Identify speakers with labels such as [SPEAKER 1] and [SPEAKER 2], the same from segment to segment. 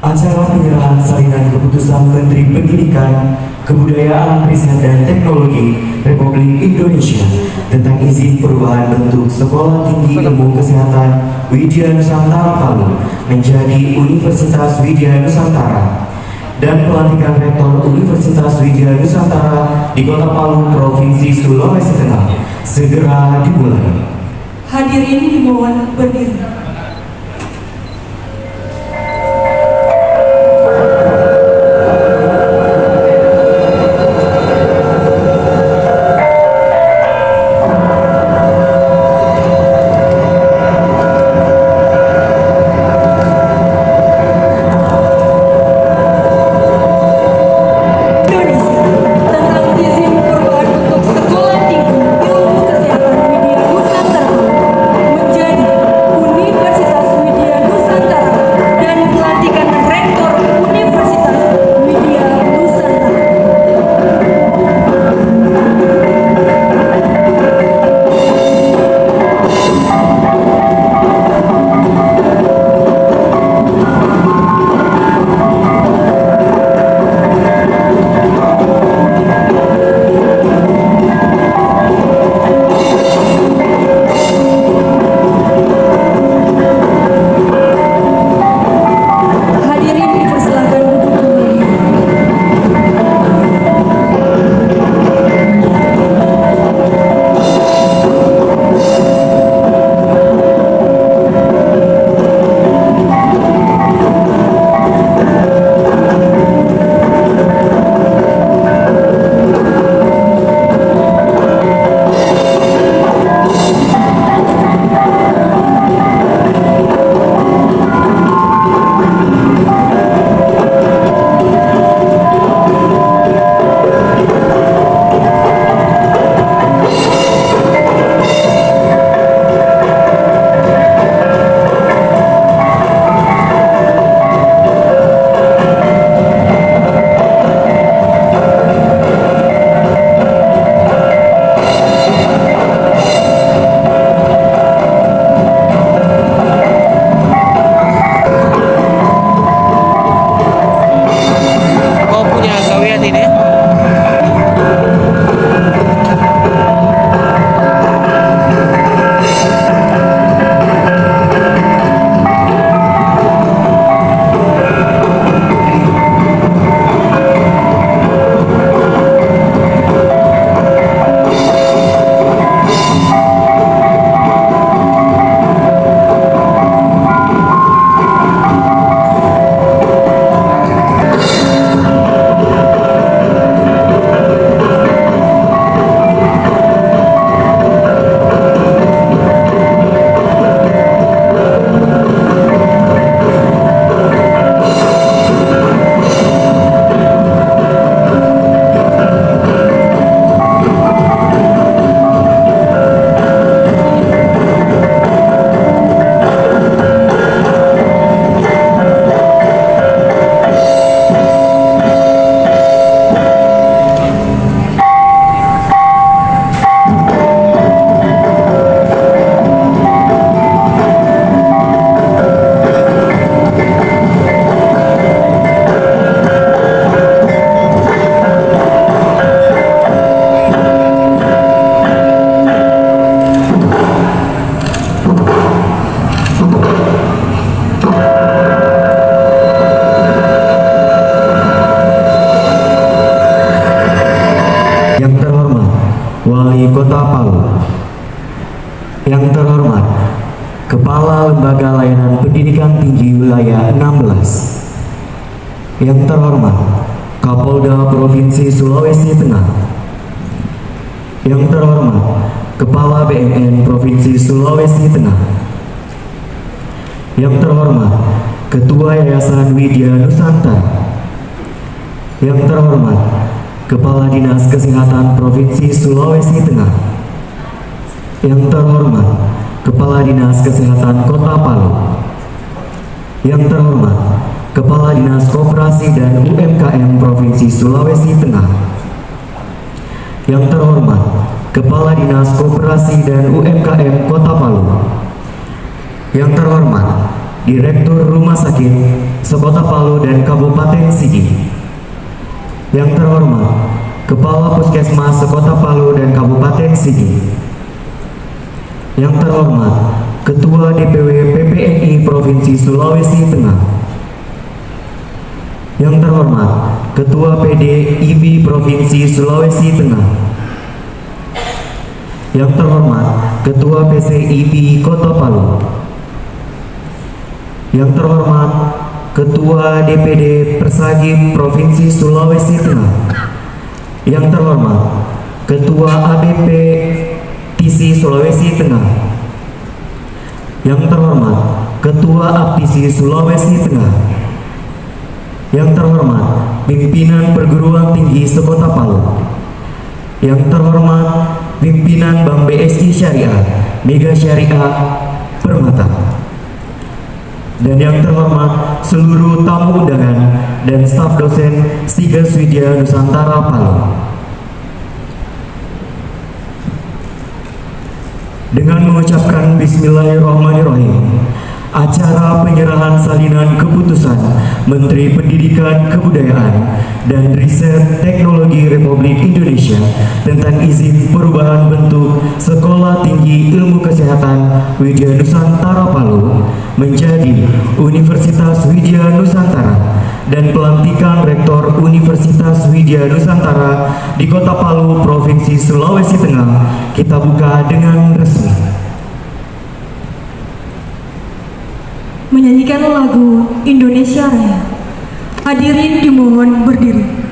[SPEAKER 1] Acara penyerahan salinan keputusan Menteri Pendidikan, Kebudayaan, Riset dan Teknologi Republik Indonesia tentang izin perubahan bentuk Sekolah Tinggi Ilmu Kesehatan Widya Nusantara Palu menjadi Universitas Widya Nusantara dan pelantikan Rektor Universitas Widya Nusantara di Kota Palu, Provinsi Sulawesi Tengah segera dimulai.
[SPEAKER 2] Hadirin dimohon berdiri.
[SPEAKER 1] Wali Kota Palu. Yang terhormat Kepala Lembaga Layanan Pendidikan Tinggi Wilayah 16. Yang terhormat Kapolda Provinsi Sulawesi Tengah. Yang terhormat Kepala BNN Provinsi Sulawesi Tengah. Yang terhormat Ketua Yayasan Widya Nusantara. Yang terhormat Kepala Dinas Kesehatan Provinsi Sulawesi Tengah. Yang terhormat Kepala Dinas Kesehatan Kota Palu. Yang terhormat Kepala Dinas Koperasi dan UMKM Provinsi Sulawesi Tengah. Yang terhormat Kepala Dinas Koperasi dan UMKM Kota Palu. Yang terhormat Direktur Rumah Sakit Sekota Palu dan Kabupaten Sigi. Yang terhormat Kepala Puskesmas Sekota Palu dan Kabupaten Sigi. Yang terhormat Ketua DPW PPNI Provinsi Sulawesi Tengah. Yang terhormat Ketua PDIB Provinsi Sulawesi Tengah. Yang terhormat Ketua PCIB Kota Palu. Yang terhormat Ketua DPD Persagip Provinsi Sulawesi Tengah. Yang terhormat Ketua ABP TISI Sulawesi Tengah. Yang terhormat Ketua APTISI Sulawesi Tengah. Yang terhormat Pimpinan Perguruan Tinggi Sekota Palu. Yang terhormat Pimpinan Bank BSI Syariah Mega Syariah Permata. Dan yang terhormat seluruh tamu undangan dan staf dosen Stigas Widya Nusantara Palu. Dengan mengucapkan Bismillahirrahmanirrahim, acara penyerahan salinan keputusan Menteri Pendidikan Kebudayaan dan Riset Teknologi Republik Indonesia tentang izin perubahan bentuk Sekolah Tinggi Ilmu Kesehatan Widya Nusantara Palu menjadi Universitas Widya Nusantara dan pelantikan Rektor Universitas Widya Nusantara di Kota Palu, Provinsi Sulawesi Tengah kita buka dengan resmi.
[SPEAKER 2] Menyanyikan lagu Indonesia Raya. Hadirin dimohon berdiri.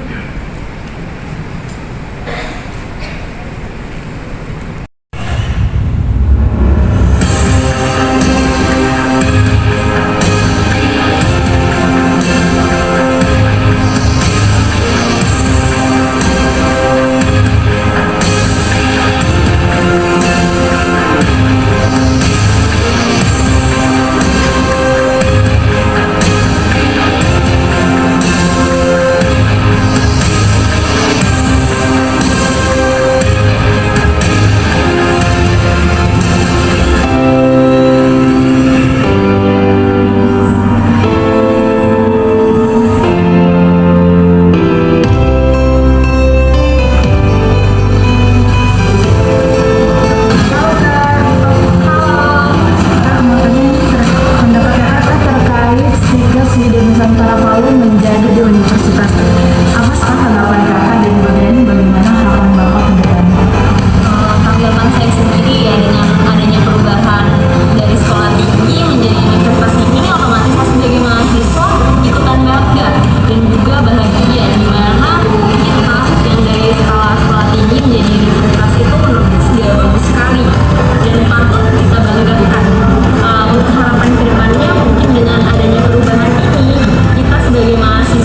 [SPEAKER 3] Untuk harapan kedepannya mungkin dengan adanya perubahan ini kita sebagai mahasiswa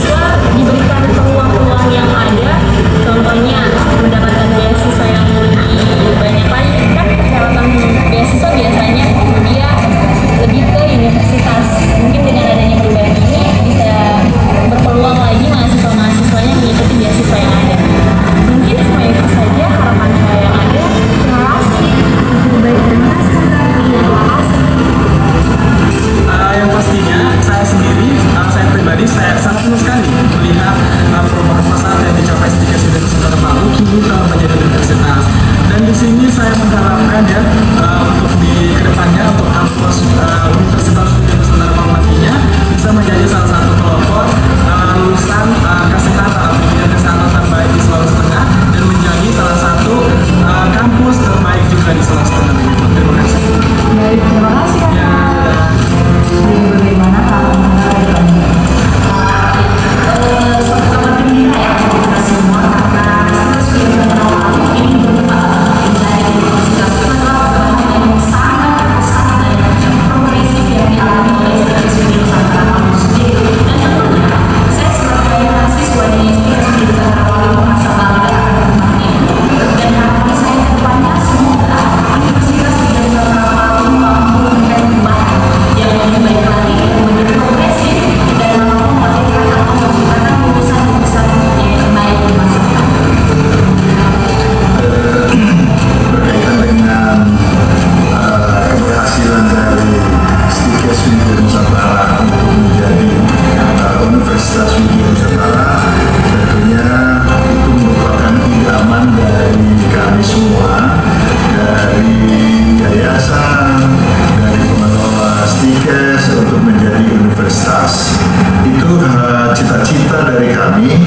[SPEAKER 3] tuntutan dari kami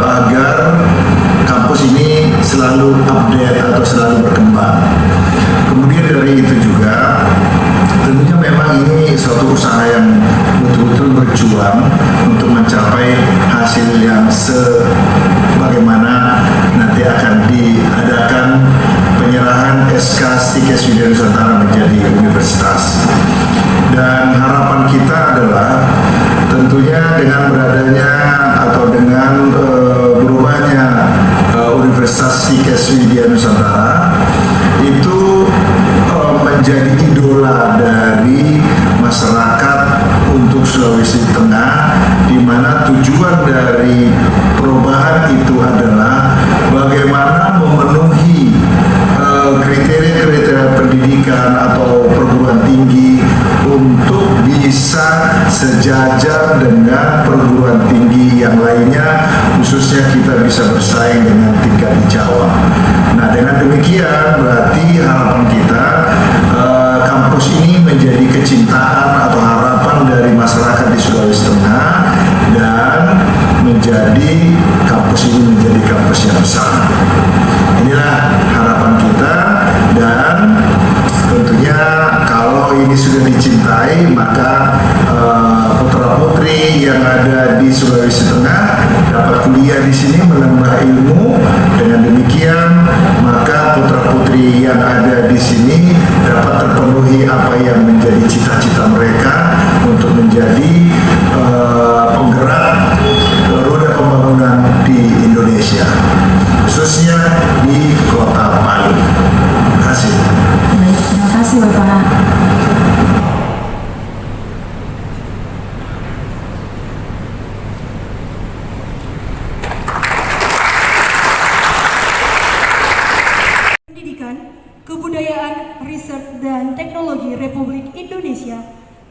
[SPEAKER 3] agar kampus ini selalu update atau selalu berkembang. Kemudian dari itu juga tentunya memang ini suatu usaha yang betul-betul berjuang untuk mencapai hasil yang sebagaimana nanti akan diadakan penyerahan SK Stikes Widya Nusantara menjadi universitas. Dan harapan kita adalah tentunya dengan beradanya atau dengan berubahnya Universitas Stikes Widya Nusantara itu menjadi idola dari masyarakat untuk Sulawesi Tengah, di mana tujuan dari perubahan itu adalah bagaimana memenuhi kriteria-kriteria pendidikan atau perguruan tinggi untuk bisa sejajar dengan perguruan tinggi yang lainnya, khususnya kita bisa bersaing dengan tingkat di Jawa. Nah, dengan demikian berarti harapan kita kampus ini menjadi kecintaan atau harapan dari masyarakat di Sulawesi Tengah, dan menjadi kampus ini menjadi kampus yang besar. Inilah harapan kita, dan tentunya kalau ini sudah dicintai, maka putra-putri yang ada di Sulawesi Tengah dapat kuliah di sini menambah ilmu. Dengan demikian, maka putra-putri yang ada di sini dapat terpenuhi apa yang menjadi cita-cita mereka untuk menjadi penggerak roda pembangunan di Indonesia, khususnya di Kota Palu. Terima kasih.
[SPEAKER 2] Baik, terima kasih Bapak. Pendidikan, Kebudayaan, Riset, dan Teknologi Republik Indonesia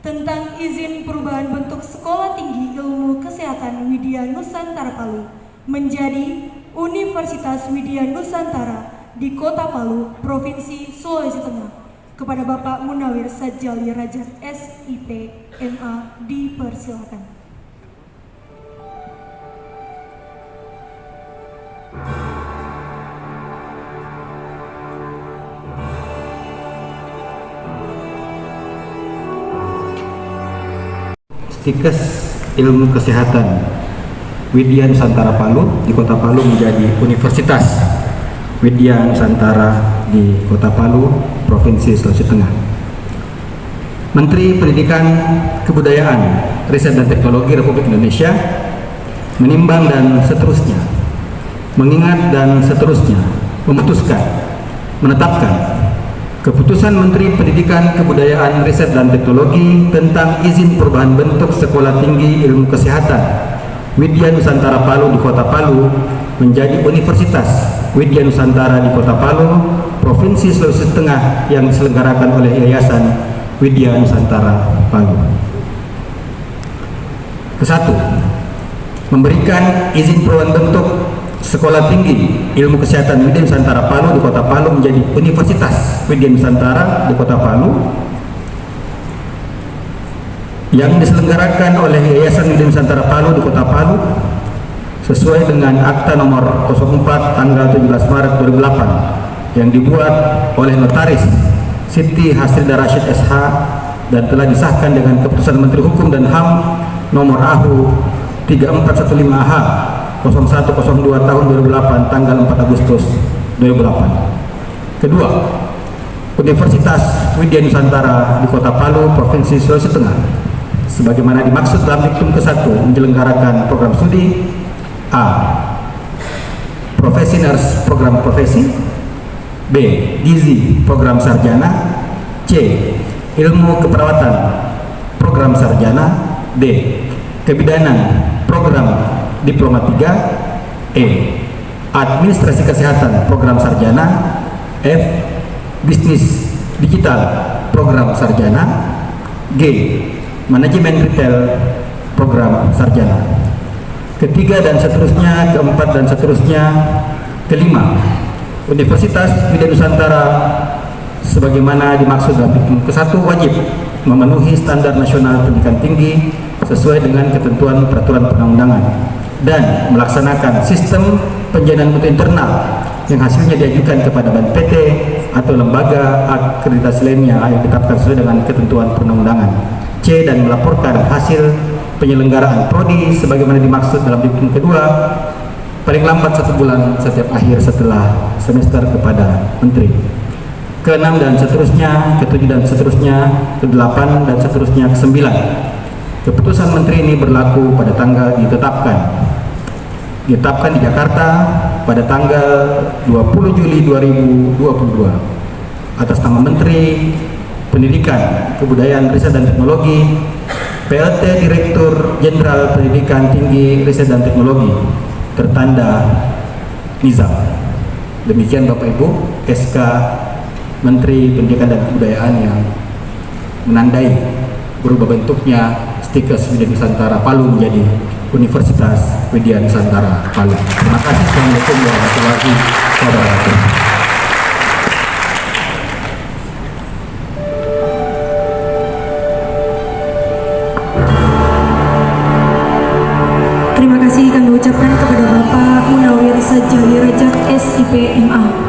[SPEAKER 2] tentang izin perubahan bentuk Sekolah Tinggi Ilmu Kesehatan Widya Nusantara Palu menjadi Universitas Widya Nusantara di Kota Palu, Provinsi Sulawesi Tengah. Kepada Bapak Munawir Sajali Rajat, SIP, MA, dipersilakan.
[SPEAKER 4] Stikes Ilmu Kesehatan Widya Nusantara Palu di Kota Palu menjadi Universitas Widya Nusantara di Kota Palu, Provinsi Sulawesi Tengah. Menteri Pendidikan, Kebudayaan, Riset dan Teknologi Republik Indonesia menimbang dan seterusnya, mengingat dan seterusnya, memutuskan, menetapkan Keputusan Menteri Pendidikan, Kebudayaan, Riset dan Teknologi tentang izin perubahan bentuk Sekolah Tinggi Ilmu Kesehatan Widya Nusantara Palu di Kota Palu menjadi Universitas Widya Nusantara di Kota Palu, Provinsi Sulawesi Tengah yang diselenggarakan oleh Yayasan Widya Nusantara Palu. Kesatu, memberikan izin perubahan bentuk Sekolah Tinggi Ilmu Kesehatan Widya Nusantara Palu di Kota Palu menjadi Universitas Widya Nusantara di Kota Palu yang diselenggarakan oleh Yayasan Widya Nusantara Palu di Kota Palu sesuai dengan Akta Nomor 04 tanggal 17 Maret 2008 yang dibuat oleh Notaris Siti Hasrida Rashid SH dan telah disahkan dengan Keputusan Menteri Hukum dan HAM Nomor AHU 3415AH 0102 tahun 2008 tanggal 4 Agustus 2008. Kedua, Universitas Widya Nusantara di Kota Palu, Provinsi Sulawesi Tengah sebagaimana dimaksud dalam diktum ke-1 menyelenggarakan program studi A. Profesi Nurse program profesi, B. Gizi program sarjana, C. Ilmu keperawatan program sarjana, D. Kebidanan program Diploma 3, E. Administrasi Kesehatan program sarjana, F. Bisnis Digital program sarjana, G. Manajemen Retail program sarjana. Ketiga dan seterusnya, keempat dan seterusnya. Kelima, Universitas Widya Nusantara sebagaimana dimaksud dalam diktum ke-1 wajib memenuhi standar nasional pendidikan tinggi sesuai dengan ketentuan peraturan perundang-undangan dan melaksanakan sistem penjaminan mutu internal yang hasilnya diajukan kepada BNPT atau lembaga akreditasi lainnya yang ditetapkan sesuai dengan ketentuan perundang-undangan. C. Dan melaporkan hasil penyelenggaraan prodi sebagaimana dimaksud dalam diktum kedua paling lambat 1 bulan setiap akhir setelah semester kepada Menteri. Ke-6 dan seterusnya, ke-7 dan seterusnya, ke-8 dan seterusnya, ke-9. Keputusan Menteri ini berlaku pada tanggal ditetapkan di Jakarta pada tanggal 20 Juli 2022 atas nama Menteri Pendidikan, Kebudayaan, Riset dan Teknologi, PLT Direktur Jenderal Pendidikan Tinggi, Riset dan Teknologi, tertanda Nizam. Demikian Bapak Ibu, SK Menteri Pendidikan dan Kebudayaan yang menandai berubah bentuknya Stikes Widya Nusantara Palu menjadi Universitas Widya Nusantara Palu. Terima kasih. Assalamualaikum warahmatullahi wabarakatuh.
[SPEAKER 2] Terima kasih kami ucapkan kepada Bapak Munawir Sajali Rajak SIP MA.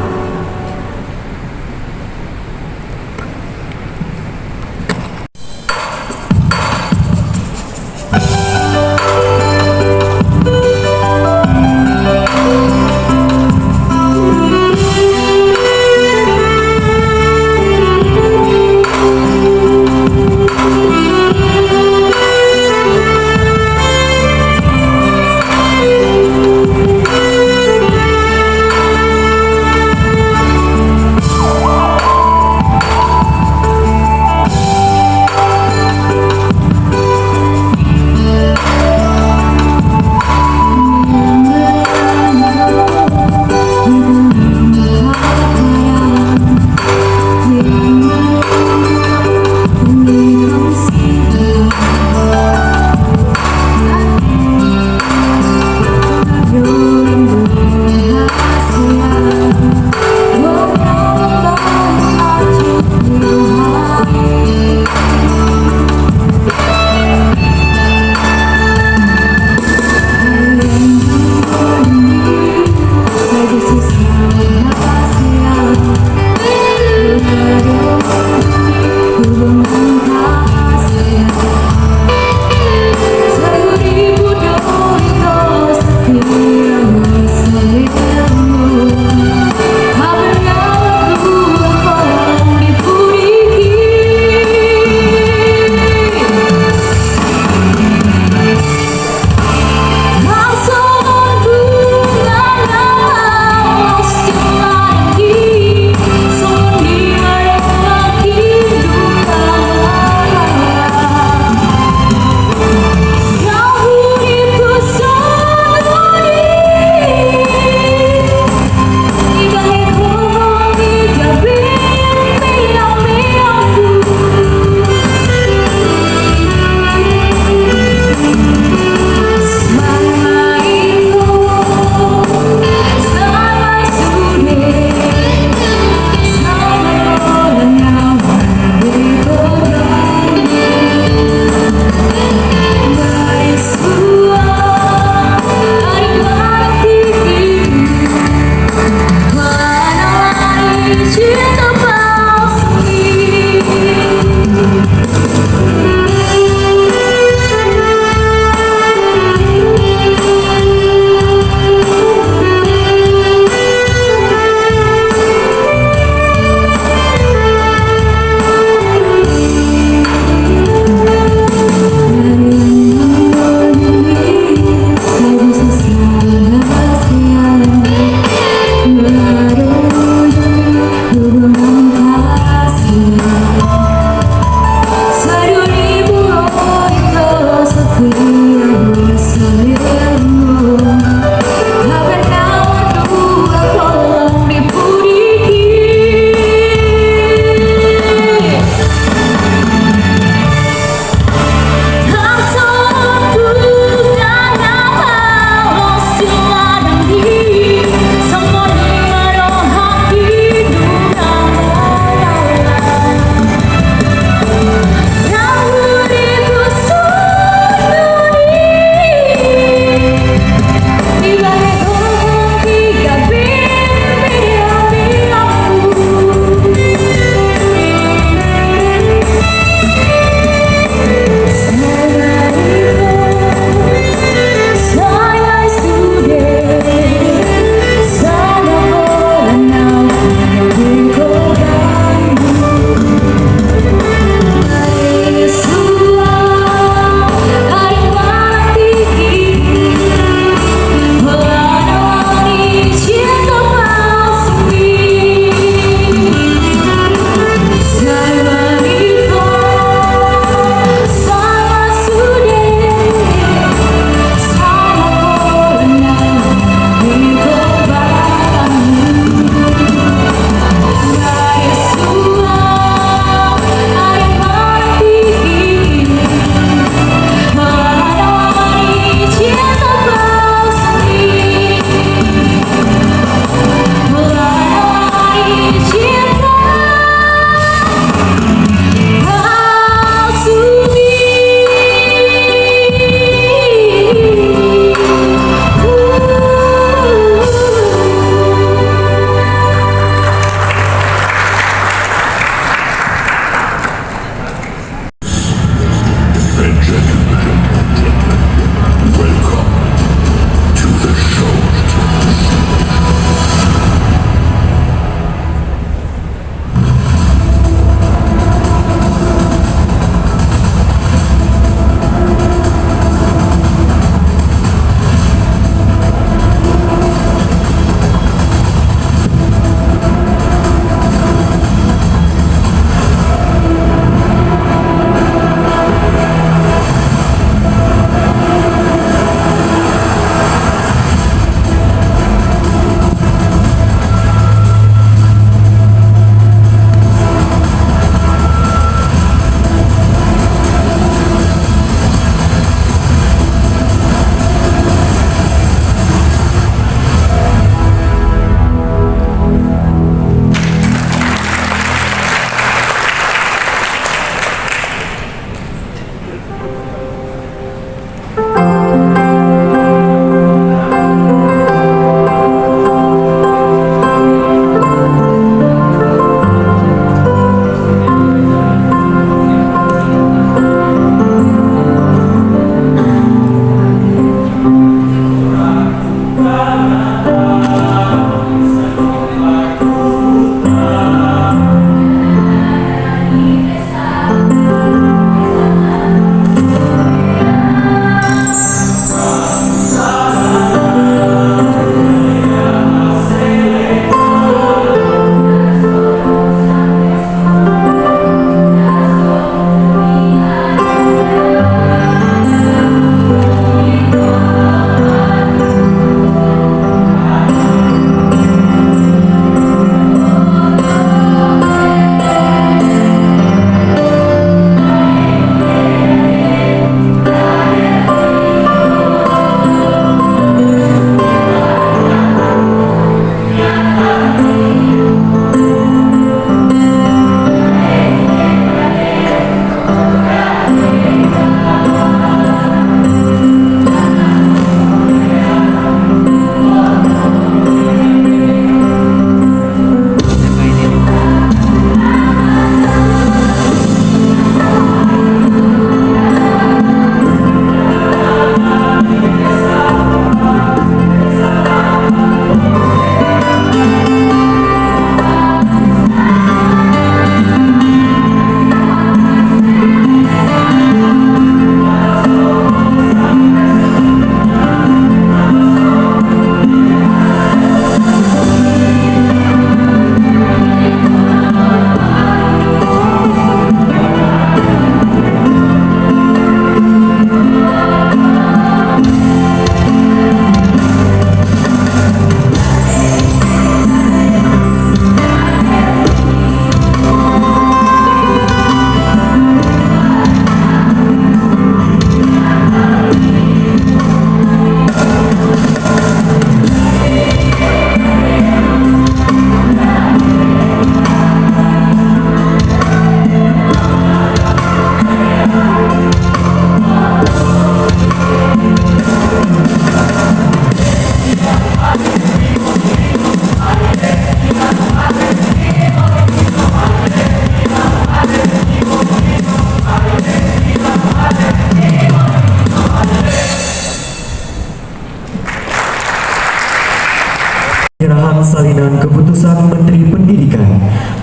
[SPEAKER 1] salinan keputusan Menteri Pendidikan,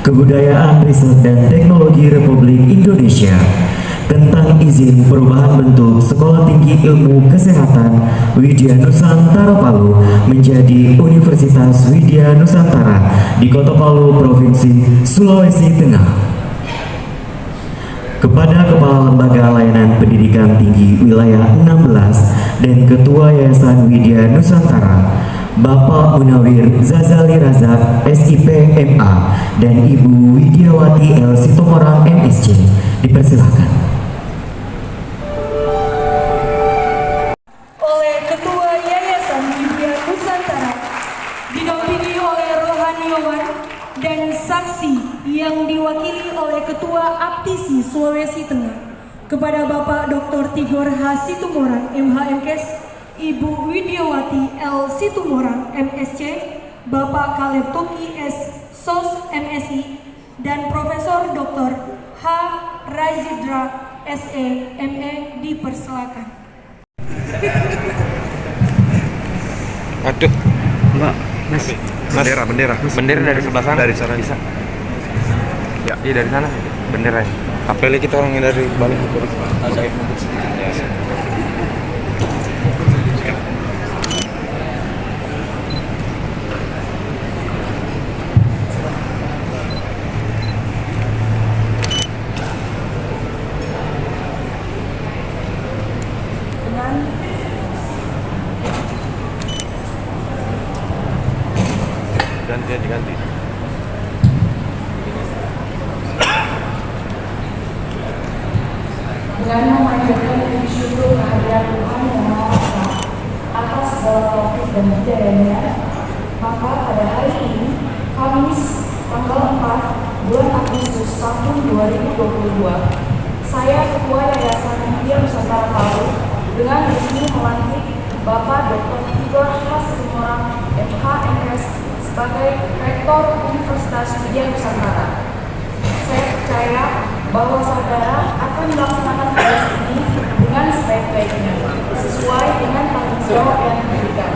[SPEAKER 1] Kebudayaan, Riset dan Teknologi Republik Indonesia tentang izin perubahan bentuk Sekolah Tinggi Ilmu Kesehatan Widya Nusantara Palu menjadi Universitas Widya Nusantara di Kota Palu, Provinsi Sulawesi Tengah. Kepada Kepala Lembaga Layanan Pendidikan Tinggi Wilayah 16 dan Ketua Yayasan Widya Nusantara, Bapak Munawir Zazali Razak, SIP MA, dan Ibu Widyawati L. Sitomorang, MSc, dipersilakan.
[SPEAKER 2] Oleh Ketua Yayasan Widya Nusantara, didampingi oleh rohaniawan dan saksi yang diwakili oleh Ketua Aptisi Sulawesi Tengah, kepada Bapak Dr. Tigor H. Situmorang, MH.MKes, Ibu Widyawati L. Situmorang, MSc, Bapak Kaleb Toki S. Sos, MSI, dan Profesor Dr. H. Razidra SE, ME, dipersilakan.
[SPEAKER 5] Aduh, Mas. Bendera dari sebelah sana. Dari sana bisa. Ya, iya dari sana. Benderanya. Apalagi kita orang yang dari balik. Oke. Diganti.
[SPEAKER 6] Dengan memanjatkan puji syukur kehadiran Tuhan yang Maha Esa atas segala taufik dan hidayahnya, maka pada hari ini, Kamis, tanggal 4 bulan Agustus tahun 2022, saya Ketua Yayasan Widya Nusantara Palu dengan resmi melantik Bapak Dr. Tigor H. Situmorang, MH.MKes, sebagai Rektor Universitas Widya Nusantara. Saya percaya bahwa saudara akan melaksanakan tugas ini dengan sebaik-baiknya, sesuai dengan tanggung jawab yang diberikan.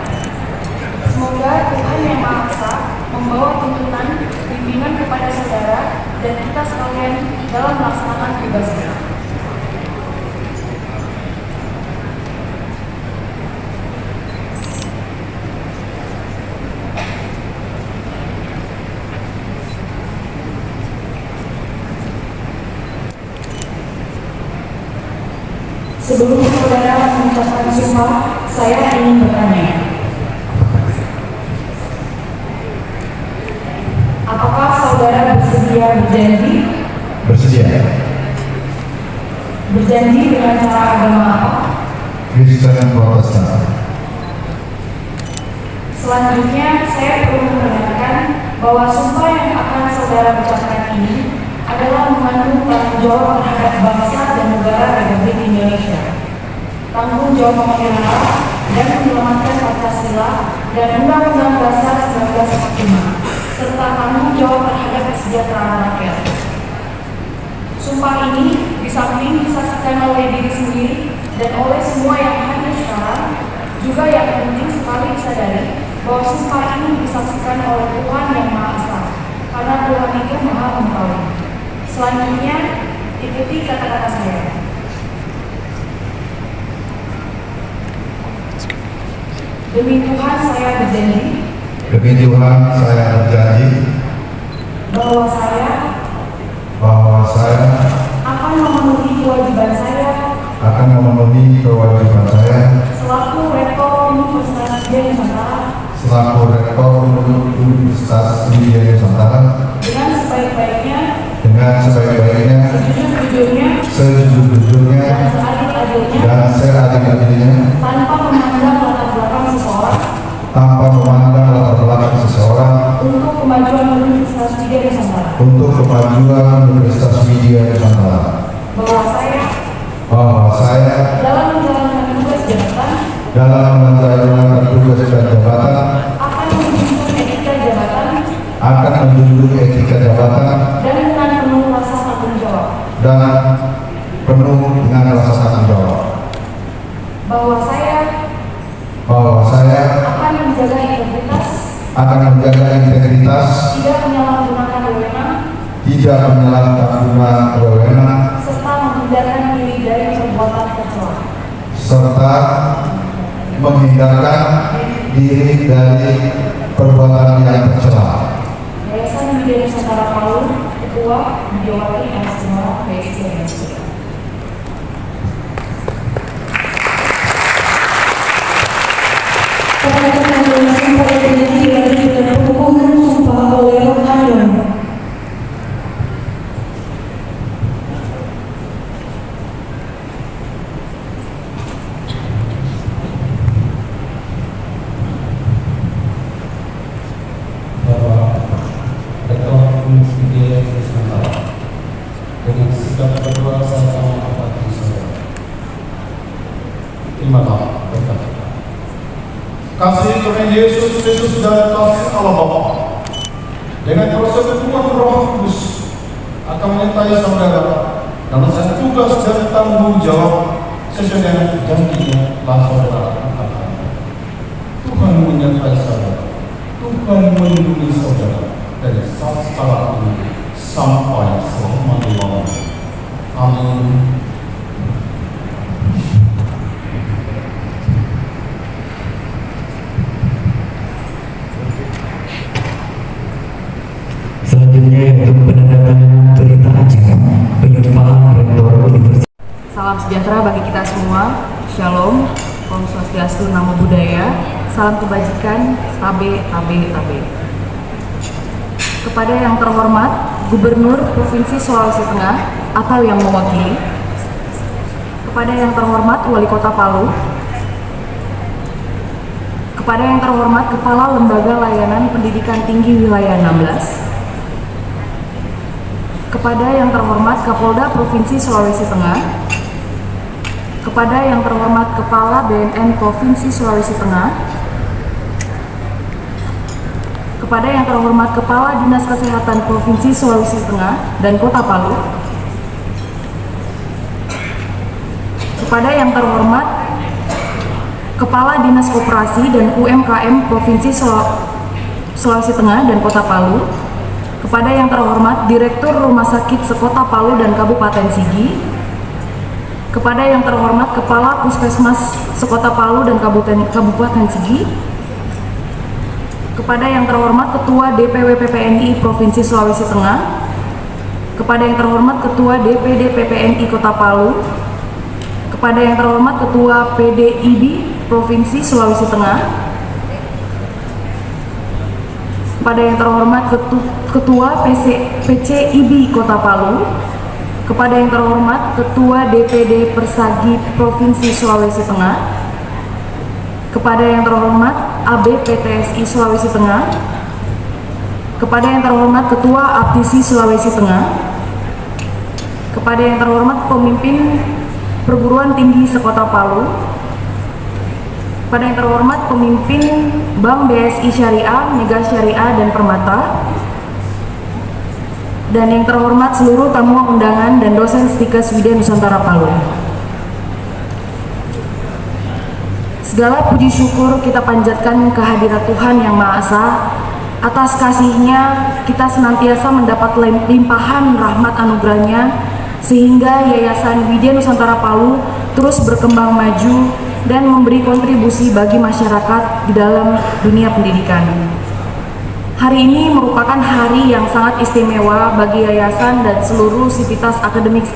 [SPEAKER 6] Semoga Tuhan Yang Maha Esa membawa tuntunan bimbingan kepada saudara dan kita sekalian dalam melaksanakan tugas ini. Sebelum saudara mengucapkan sumpah, saya ingin bertanya. Apakah saudara bersedia berjanji?
[SPEAKER 3] Bersedia.
[SPEAKER 6] Berjanji dengan cara agama apa?
[SPEAKER 3] Kristen dan Protestan.
[SPEAKER 6] Selanjutnya, saya perlu menanyakan bahwa sumpah yang akan saudara ucapkan ini adalah mengandung tanggung jawab terhadap bangsa dan negara Republik Indonesia, tanggung jawab memelihara dan menyelamatkan Pancasila dan Undang-Undang Dasar 1945, serta tanggung jawab terhadap kesejahteraan rakyat. Sumpah ini di samping disaksikan oleh diri sendiri dan oleh semua yang hadir sekarang, juga yang penting sekali disadari bahwa sumpah ini disaksikan oleh Tuhan Yang Maha Esa, karena Tuhan itu Maha Mengetahui. Selanjutnya, ikuti kata-kata saya. Demi Tuhan saya berjanji.
[SPEAKER 3] Demi Tuhan saya berjanji
[SPEAKER 6] Bahwa saya akan memenuhi kewajiban saya selaku Rektor Universitas Widya Nusantara dengan sebaik-baiknya,
[SPEAKER 3] sejujur-jujurnya dan seadil-adilnya,
[SPEAKER 6] tanpa memandang latar belakang seseorang, untuk kemajuan Universitas Widya Nusantara. Bahwa saya dalam menjalankan tugas dan jabatan akan menjunjung etika jabatan dan dengan penuh rasa tanggung jawab. Bahwa saya akan menjaga
[SPEAKER 7] akan menjaga integritas,
[SPEAKER 6] tidak menyalahgunakan wewenang,
[SPEAKER 7] tidak menyalahgunakan wewenang,
[SPEAKER 6] serta menghindarkan diri dari perbuatan tercela.
[SPEAKER 7] serta menghindarkan diri dari perbuatan yang tercela.
[SPEAKER 6] Yayasan Widya Nusantara Palu, Ketua Widiawati Ernest PSC.
[SPEAKER 2] Kepada pengambilan sumpah yang dilanjutkan dan pengukuhan sumpah oleh Rohanion.
[SPEAKER 8] Bapak Rektor Universitas Nusantara dengan sikap berdua saya menghormati saudara. Terima kasih. Kasih Tuhan Yesus Kristus dan kasih Allah Bapa dengan persekutuan Roh Kudus akan menyertai saudara dalam satu tugas dan tanggung jawab sesuai dengan janjinya telah saudara katakan. Tuhan menyertai saudara, Tuhan melindungi saudara dari saat ini sampai selama-lamanya. Amin.
[SPEAKER 1] Selanjutnya yaitu penandatanganan berita acara penyumpahan Rektor Universitas.
[SPEAKER 6] Salam sejahtera bagi kita semua. Shalom, Om Swastiastu, Namo Buddhaya, salam kebajikan, tabe. Kepada yang terhormat Gubernur Provinsi Sulawesi Tengah atau yang mewakili, kepada yang terhormat Wali Kota Palu, kepada yang terhormat Kepala Lembaga Layanan Pendidikan Tinggi Wilayah 16, kepada yang terhormat Kapolda Provinsi Sulawesi Tengah, kepada yang terhormat Kepala BNN Provinsi Sulawesi Tengah, kepada yang terhormat Kepala Dinas Kesehatan Provinsi Sulawesi Tengah dan Kota Palu, kepada yang terhormat Kepala Dinas Koperasi dan UMKM Provinsi Sulawesi Tengah dan Kota Palu, kepada yang terhormat Direktur Rumah Sakit Sekota Palu dan Kabupaten Sigi, kepada yang terhormat Kepala Puskesmas Sekota Palu dan Kabupaten Sigi, kepada yang terhormat Ketua DPW PPNI Provinsi Sulawesi Tengah, kepada yang terhormat Ketua DPD PPNI Kota Palu, kepada yang terhormat Ketua PDIB Provinsi Sulawesi Tengah, kepada yang terhormat Ketua PCIB Kota Palu, kepada yang terhormat Ketua DPD Persagi Provinsi Sulawesi Tengah, kepada yang terhormat ABPTSI Sulawesi Tengah, kepada yang terhormat Ketua APTISI Sulawesi Tengah, kepada yang terhormat pemimpin Perguruan Tinggi Sekota Palu, kepada yang terhormat pemimpin Bank BSI Syariah, Mega Syariah dan Permata, dan yang terhormat seluruh tamu undangan dan dosen Stikes Widya Nusantara Palu. Segala puji syukur kita panjatkan kehadirat Tuhan Yang Maha Esa. Atas kasih-Nya kita senantiasa mendapat limpahan rahmat anugerah-Nya, sehingga Yayasan Widya Nusantara Palu terus berkembang maju dan memberi kontribusi bagi masyarakat di dalam dunia pendidikan. Hari ini merupakan hari yang sangat istimewa bagi yayasan dan seluruh sivitas akademik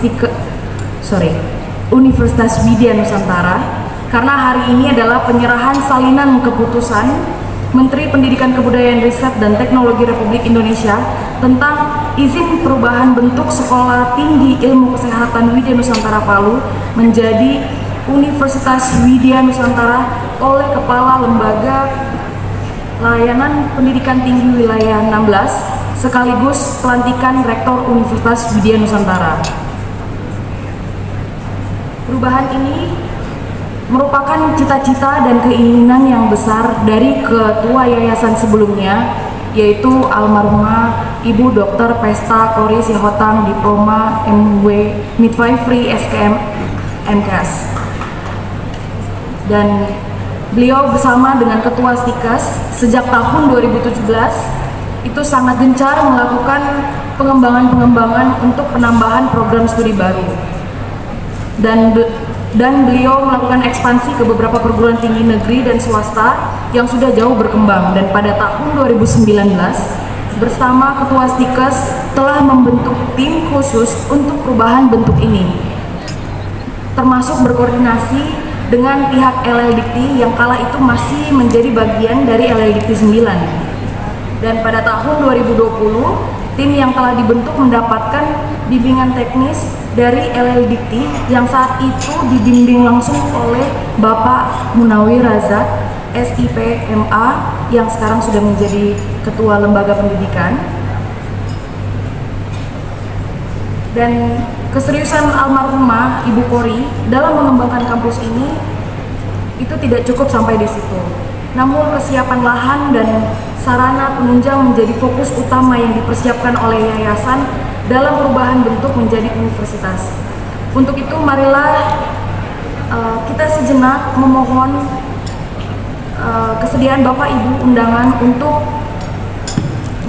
[SPEAKER 6] Universitas Widya Nusantara, karena hari ini adalah penyerahan salinan keputusan Menteri Pendidikan Kebudayaan Riset dan Teknologi Republik Indonesia tentang izin perubahan bentuk Sekolah Tinggi Ilmu Kesehatan Widya Nusantara Palu menjadi Universitas Widya Nusantara oleh Kepala Lembaga Layanan Pendidikan Tinggi Wilayah 16 sekaligus pelantikan Rektor Universitas Widya Nusantara. Perubahan ini merupakan cita-cita dan keinginan yang besar dari ketua yayasan sebelumnya, yaitu almarhumah Ibu Dr. Pesta Kori Sihotang, Diploma MW Midwifery SKM MKS. Dan beliau bersama dengan Ketua Stikas sejak tahun 2017 itu sangat gencar melakukan pengembangan untuk penambahan program studi baru. Dan beliau melakukan ekspansi ke beberapa perguruan tinggi negeri dan swasta yang sudah jauh berkembang, dan pada tahun 2019 bersama Ketua Stikas telah membentuk tim khusus untuk perubahan bentuk ini, termasuk berkoordinasi dengan pihak LLDikti yang kala itu masih menjadi bagian dari LLDikti 9. Dan pada tahun 2020, tim yang telah dibentuk mendapatkan bimbingan teknis dari LLDikti yang saat itu dibimbing langsung oleh Bapak Munawir Razak, SIP MA, yang sekarang sudah menjadi Ketua Lembaga Pendidikan. Dan keseriusan almarhumah Ibu Kori dalam mengembangkan kampus ini itu tidak cukup sampai di situ. Namun kesiapan lahan dan sarana penunjang menjadi fokus utama yang dipersiapkan oleh yayasan dalam perubahan bentuk menjadi universitas. Untuk itu marilah kita sejenak memohon kesediaan Bapak Ibu undangan untuk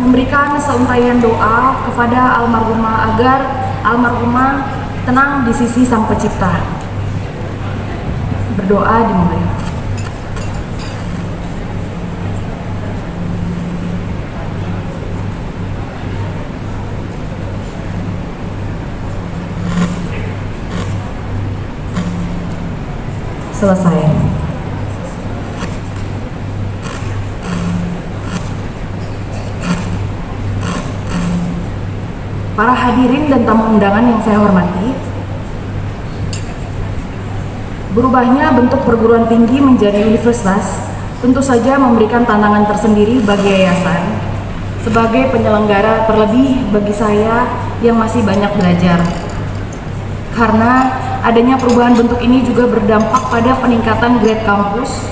[SPEAKER 6] memberikan seuntaian doa kepada almarhumah agar almarhumah tenang di sisi Sang Pencipta. Berdoa dimulai. Selesai. Para hadirin dan tamu undangan yang saya hormati, berubahnya bentuk perguruan tinggi menjadi universitas tentu saja memberikan tantangan tersendiri bagi yayasan sebagai penyelenggara, terlebih bagi saya yang masih banyak belajar. Karena adanya perubahan bentuk ini juga berdampak pada peningkatan grade kampus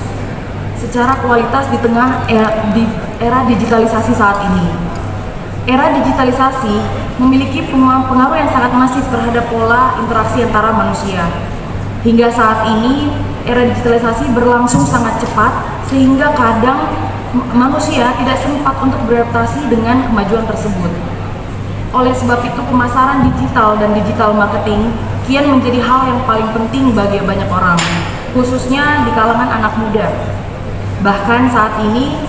[SPEAKER 6] secara kualitas di tengah era digitalisasi saat ini. Era digitalisasi memiliki pengaruh yang sangat masif terhadap pola interaksi antara manusia. Hingga saat ini, era digitalisasi berlangsung sangat cepat sehingga kadang manusia tidak sempat untuk beradaptasi dengan kemajuan tersebut. Oleh sebab itu, pemasaran digital dan digital marketing kian menjadi hal yang paling penting bagi banyak orang, khususnya di kalangan anak muda. Bahkan saat ini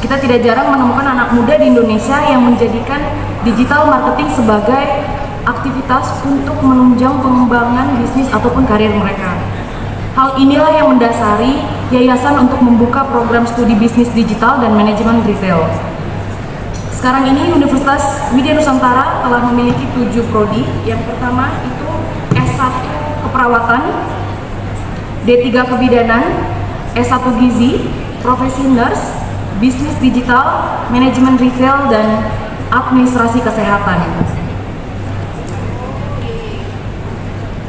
[SPEAKER 6] kita tidak jarang menemukan anak muda di Indonesia yang menjadikan digital marketing sebagai aktivitas untuk menunjang pengembangan bisnis ataupun karir mereka. Hal inilah yang mendasari yayasan untuk membuka program studi bisnis digital dan manajemen retail. Sekarang ini Universitas Widya Nusantara telah memiliki 7 prodi. Yang pertama itu S1 Keperawatan, D3 Kebidanan, S1 Gizi, Profesi Nurse, Bisnis Digital, Manajemen Retail, dan Administrasi Kesehatan.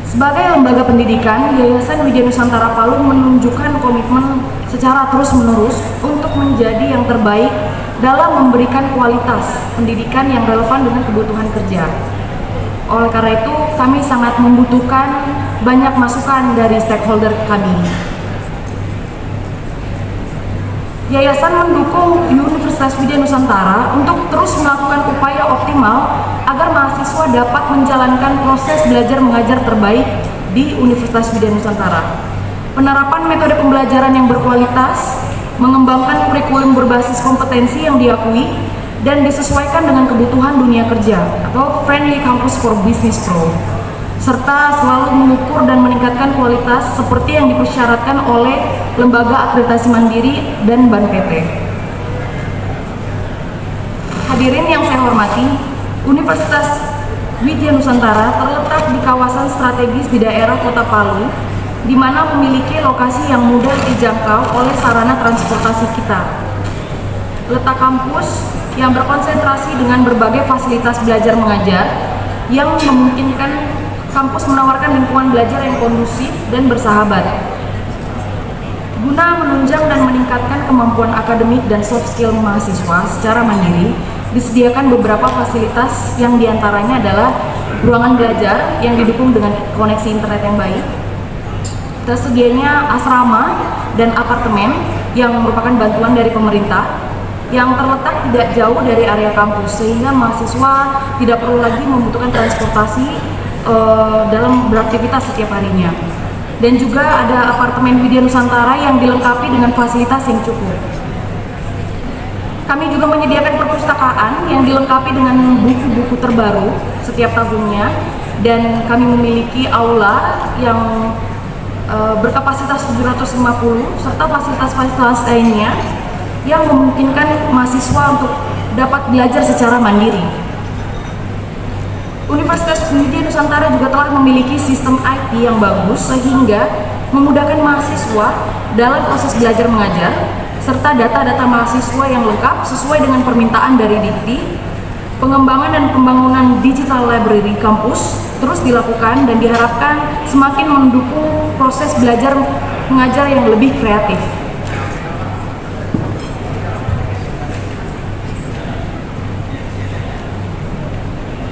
[SPEAKER 6] Sebagai lembaga pendidikan, Yayasan Widya Nusantara Palu menunjukkan komitmen secara terus-menerus untuk menjadi yang terbaik dalam memberikan kualitas pendidikan yang relevan dengan kebutuhan kerja. Oleh karena itu, kami sangat membutuhkan banyak masukan dari stakeholder kami. Yayasan mendukung Universitas Widya Nusantara untuk terus melakukan upaya optimal agar mahasiswa dapat menjalankan proses belajar mengajar terbaik di Universitas Widya Nusantara. Penerapan metode pembelajaran yang berkualitas, mengembangkan kurikulum berbasis kompetensi yang diakui dan disesuaikan dengan kebutuhan dunia kerja atau Friendly Campus for Business Pro, serta selalu mengukur dan meningkatkan kualitas seperti yang dipersyaratkan oleh Lembaga Akreditasi Mandiri dan Ban PT. Hadirin yang saya hormati, Universitas Widya Nusantara terletak di kawasan strategis di daerah Kota Palu, di mana memiliki lokasi yang mudah dijangkau oleh sarana transportasi kita. Letak kampus yang berkonsentrasi dengan berbagai fasilitas belajar mengajar yang memungkinkan kampus menawarkan lingkungan belajar yang kondusif dan bersahabat. Guna menunjang dan meningkatkan kemampuan akademik dan soft skill mahasiswa secara mandiri, disediakan beberapa fasilitas yang diantaranya adalah ruangan belajar yang didukung dengan koneksi internet yang baik, tersedianya asrama dan apartemen yang merupakan bantuan dari pemerintah yang terletak tidak jauh dari area kampus, sehingga mahasiswa tidak perlu lagi membutuhkan transportasi dalam beraktivitas setiap harinya. Dan juga ada apartemen Widya Nusantara yang dilengkapi dengan fasilitas yang cukup. Kami juga menyediakan perpustakaan yang dilengkapi dengan buku-buku terbaru setiap tahunnya, dan kami memiliki aula yang berkapasitas 750 serta fasilitas-fasilitas lainnya yang memungkinkan mahasiswa untuk dapat belajar secara mandiri. Universitas Widya Nusantara juga telah memiliki sistem IT yang bagus sehingga memudahkan mahasiswa dalam proses belajar mengajar, serta data-data mahasiswa yang lengkap sesuai dengan permintaan dari Dikti. Pengembangan dan pembangunan digital library kampus terus dilakukan dan diharapkan semakin mendukung proses belajar mengajar yang lebih kreatif.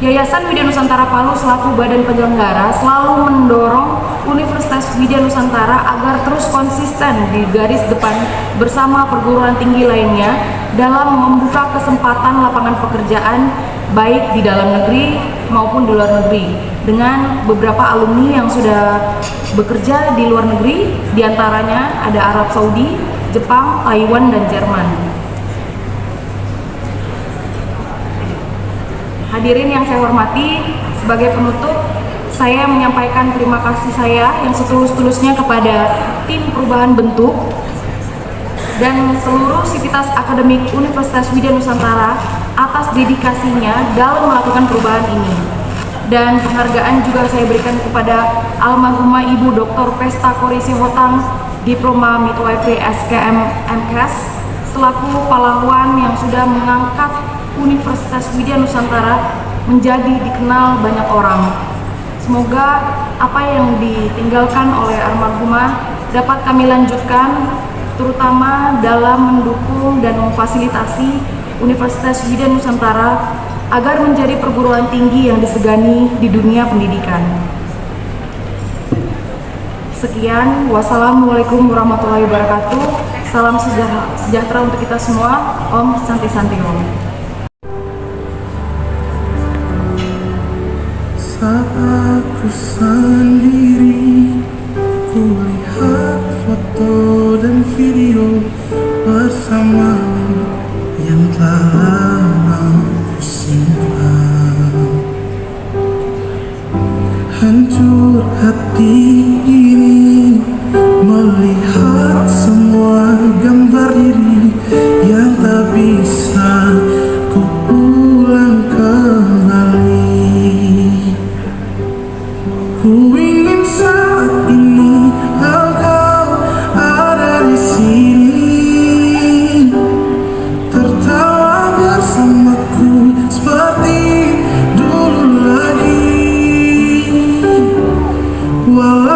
[SPEAKER 6] Yayasan Widya Nusantara Palu selaku badan penyelenggara selalu mendorong Universitas Widya Nusantara agar terus konsisten di garis depan bersama perguruan tinggi lainnya dalam membuka kesempatan lapangan pekerjaan baik di dalam negeri maupun di luar negeri, dengan beberapa alumni yang sudah bekerja di luar negeri, diantaranya ada Arab Saudi, Jepang, Taiwan, dan Jerman. Hadirin yang saya hormati, sebagai penutup, saya menyampaikan terima kasih saya yang setulus-tulusnya kepada tim perubahan bentuk dan seluruh sivitas akademik Universitas Widya Nusantara atas dedikasinya dalam melakukan perubahan ini. Dan penghargaan juga saya berikan kepada almarhumah Ibu Dr. Pesta Korisi Hotang, Diploma Midwifery SKM MKes, selaku pahlawan yang sudah mengangkat Universitas Widya Nusantara menjadi dikenal banyak orang. Semoga apa yang ditinggalkan oleh almarhumah dapat kami lanjutkan, terutama dalam mendukung dan memfasilitasi Universitas Widya Nusantara agar menjadi perguruan tinggi yang disegani di dunia pendidikan. Sekian, wassalamualaikum warahmatullahi wabarakatuh. Salam sejahtera untuk kita semua. Om Santi Santi Om.
[SPEAKER 9] Saat aku sendiri, ku lihat foto dan video bersamamu yang telah aku simpan. Hancur hati ini melihat semua gambar diri yang tak bisa ku ulang kembali. Ku ingin saat ini engkau ada di sini, tertawa bersamaku seperti dulu lagi. Walau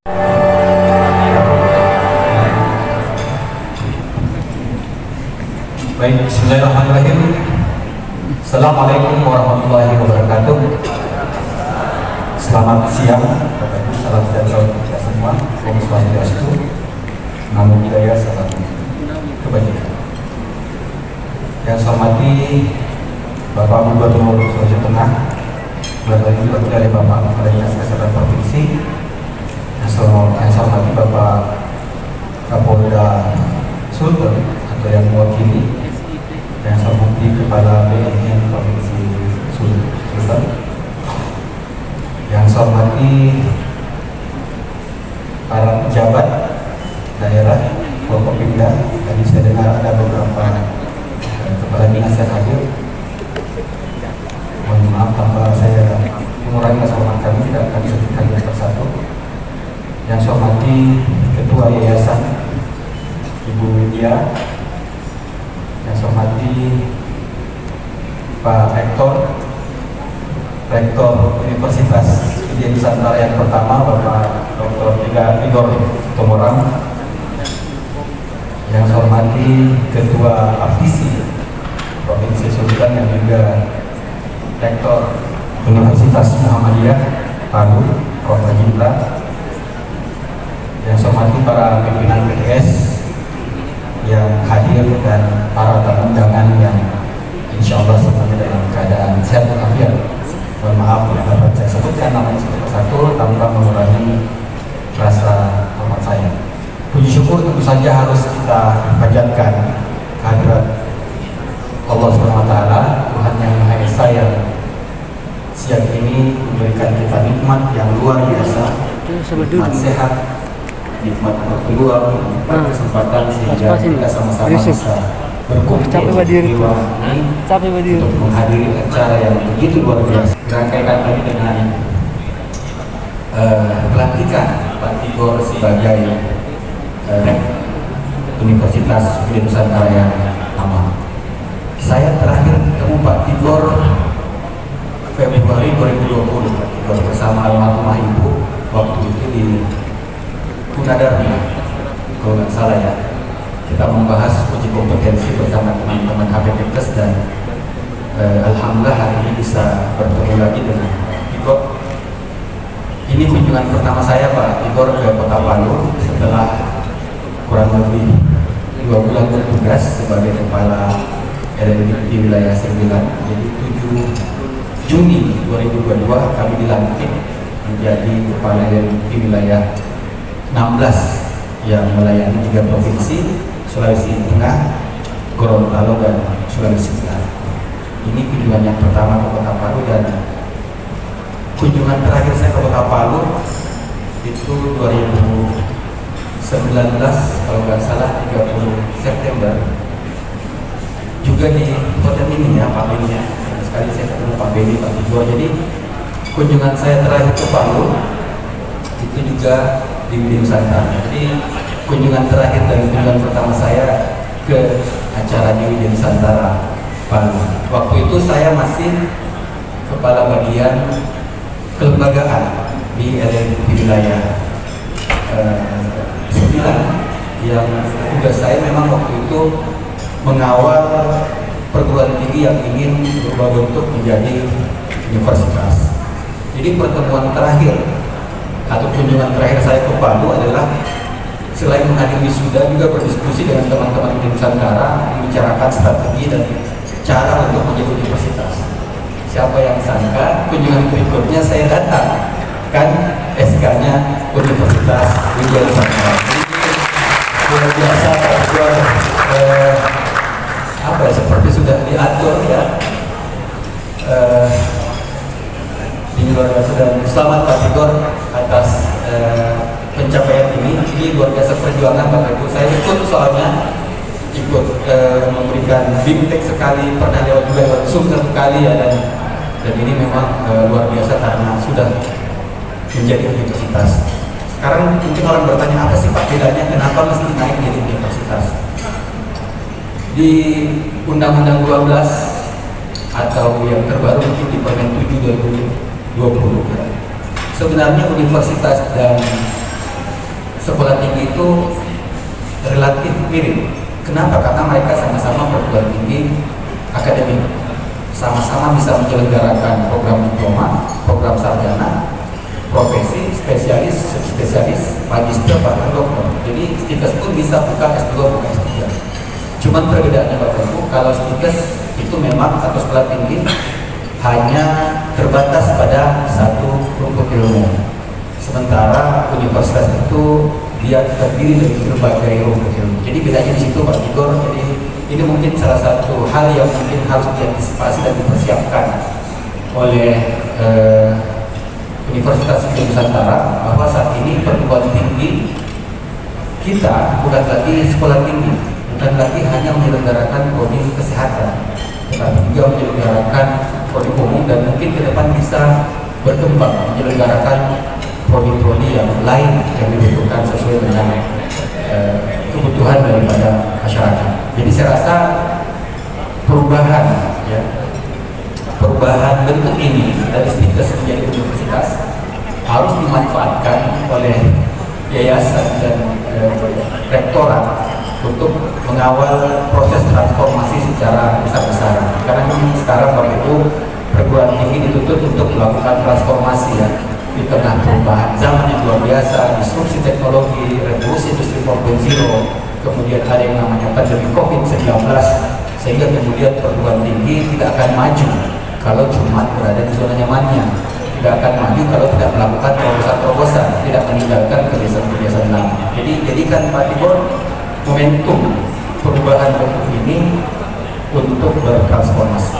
[SPEAKER 4] Baik, bismillahirrahmanirrahim. Assalamualaikum warahmatullahi wabarakatuh. Selamat siang, Bapak Ibu, salam sejahtera untuk kita semua. Om Swastiastu, Namo Buddhaya, salam kebajikan. Yang saya hormati Bapak Gubernur Sulawesi Tengah, yang diwakili oleh Bapak Kepala Dinas Kesehatan Provinsi. Yang saya hormati Bapak Kapolda Sulteng atau yang mewakili, yang saya hormati Kepala BNN Provinsi Sulteng, yang saya hormati para pejabat daerah Forkopimda. Tadi saya dengar ada beberapa kepala dinas yang hadir. Mohon maaf tanpa saya mengurangi rasa hormat kami, tidak akan sebutkan yang persatu. Yang saya hormati Ketua Yayasan Ibu Widya, yang saya hormati Pak Rektor Universitas Widya Nusantara yang pertama, Bapak Dr. Igor Sitomorang, yang saya hormati Ketua Aptisi Provinsi Sultan dan juga Rektor Universitas Muhammadiyah Palu, Prof. Hajimla, yang saya hormati para pimpinan PTS yang hadir dan para tamu undangan yang insya Allah semuanya dalam keadaan sehat walafiat. Mohon maaf bila dapat saya sebutkan namanya satu persatu tanpa mengurangi rasa hormat saya. Puji syukur tentu saja harus kita panjatkan kehadirat Allah SWT, Tuhan yang Maha Esa, yang siang ini memberikan kita nikmat yang luar biasa, nikmat sehat, nikmat peluang, nikmat kesempatan sehingga kita sama-sama bisa berkumpul di ruang ini untuk menghadiri acara yang begitu luar biasa. Dirangkaikan tadi dengan pelantikan Pak Tigor sebagai Universitas Widya Nusantara yang lama. Saya terakhir ketemu Pak Tigor Februari 2020, Pak Tigor bersama almarhumah Ibu waktu itu di Gunadarma, kalau nggak salah ya. Kita membahas uji kompetensi bersama teman-teman HPPKes dan alhamdulillah hari ini bisa bertemu lagi dengan Tigor. Ini kunjungan pertama saya Pak Tigor ke Kota Palu setelah kurang lebih 2 bulan bertugas sebagai Kepala RLB di wilayah 9. Jadi 7 Juni 2022 kami dilantik menjadi Kepala RLB di wilayah 16 yang melayani 3 provinsi, Sulawesi Tengah, Gorontalo, dan Sulawesi Selatan. Ini kunjungan yang pertama ke Kota Palu, dan kunjungan terakhir saya ke Kota Palu itu 2019 kalau nggak salah 30 September, juga di hotel ini ya Pak Beni ya. Sekali saya ketemu Pak Beni, Pak Tigor. Jadi kunjungan saya terakhir ke Palu itu juga di Widya Nusantara. Jadi kunjungan terakhir dan kunjungan pertama saya ke acara di Widya Nusantara Palu. Waktu itu saya masih kepala bagian kelembagaan di LLB wilayah 9, yang tugas saya memang waktu itu mengawal perguruan tinggi yang ingin berubah bentuk menjadi universitas. Jadi pertemuan terakhir atau kunjungan terakhir saya ke Palu adalah selain menghadiri wisuda juga berdiskusi dengan teman-teman di Nusantara, membicarakan strategi dan cara untuk menjadi universitas. Siapa yang sangka kunjungan berikutnya saya datang kan SK-nya Universitas Widya Nusantara. Luar biasa Pak, apa ya, seperti sudah diatur ya. Ini luar biasa, dan selamat Pak Tigor atas pencapaian ini. Ini luar biasa perjuangan Bapak Ibu. Saya ikut soalnya ikut memberikan BIMTEK sekali, pernah lewat juga lewat Zoom 1 kali ya, dan ini memang luar biasa karena sudah menjadi universitas. Sekarang mungkin orang bertanya, apa sih Pak bedanya, kenapa mesti naik jadi universitas? Di Undang-Undang 12 atau yang terbaru mungkin di Permen 7 2020 sebenarnya universitas dan
[SPEAKER 10] itu relatif mirip. Kenapa? Karena mereka sama-sama perguruan tinggi akademik, sama-sama bisa menyelenggarakan program diploma, program sarjana, profesi, spesialis, subspesialis, magister, bahkan dokter. Jadi STIKES pun bisa buka S2, buka S3. Cuman perbedaannya Bapak Ibu, kalau STIKES itu memang atau sekolah tinggi hanya terbatas pada satu rumput ilmu. Sementara universitas itu dia terdiri dari berbagai rumput ilmu. Jadi bedanya di situ Pak Tigor. Jadi ini mungkin salah satu hal yang mungkin harus diantisipasi dan dipersiapkan oleh Universitas Islam Nusantara, bahwa saat ini perguruan tinggi kita bukan lagi sekolah tinggi, bukan lagi hanya menyelenggarakan prodi kesehatan, tetapi juga menyelenggarakan prodi umum dan mungkin ke depan bisa berkembang menyelenggarakan prodi-prodi yang lain yang dibutuhkan sesuai dengan kebutuhan daripada masyarakat. Jadi saya rasa perubahan bentuk ini dari STIKES menjadi universitas harus dimanfaatkan oleh yayasan dan rektorat untuk mengawal proses transformasi secara besar-besaran. Karena memang sekarang Bapak Ibu, perguruan tinggi dituntut untuk melakukan transformasi ya, di tengah perubahan zaman yang luar biasa, disrupsi teknologi, revolusi industri 4.0, kemudian ada yang namanya pandemi COVID-19, sehingga kemudian perguruan tinggi tidak akan maju kalau cuma berada di zona nyamannya, tidak akan maju kalau tidak melakukan terobosan-terobosan, tidak meninggalkan kebiasaan-kebiasaan lama. Jadi jadikan Pak Tibor momentum perubahan bentuk ini untuk bertransformasi.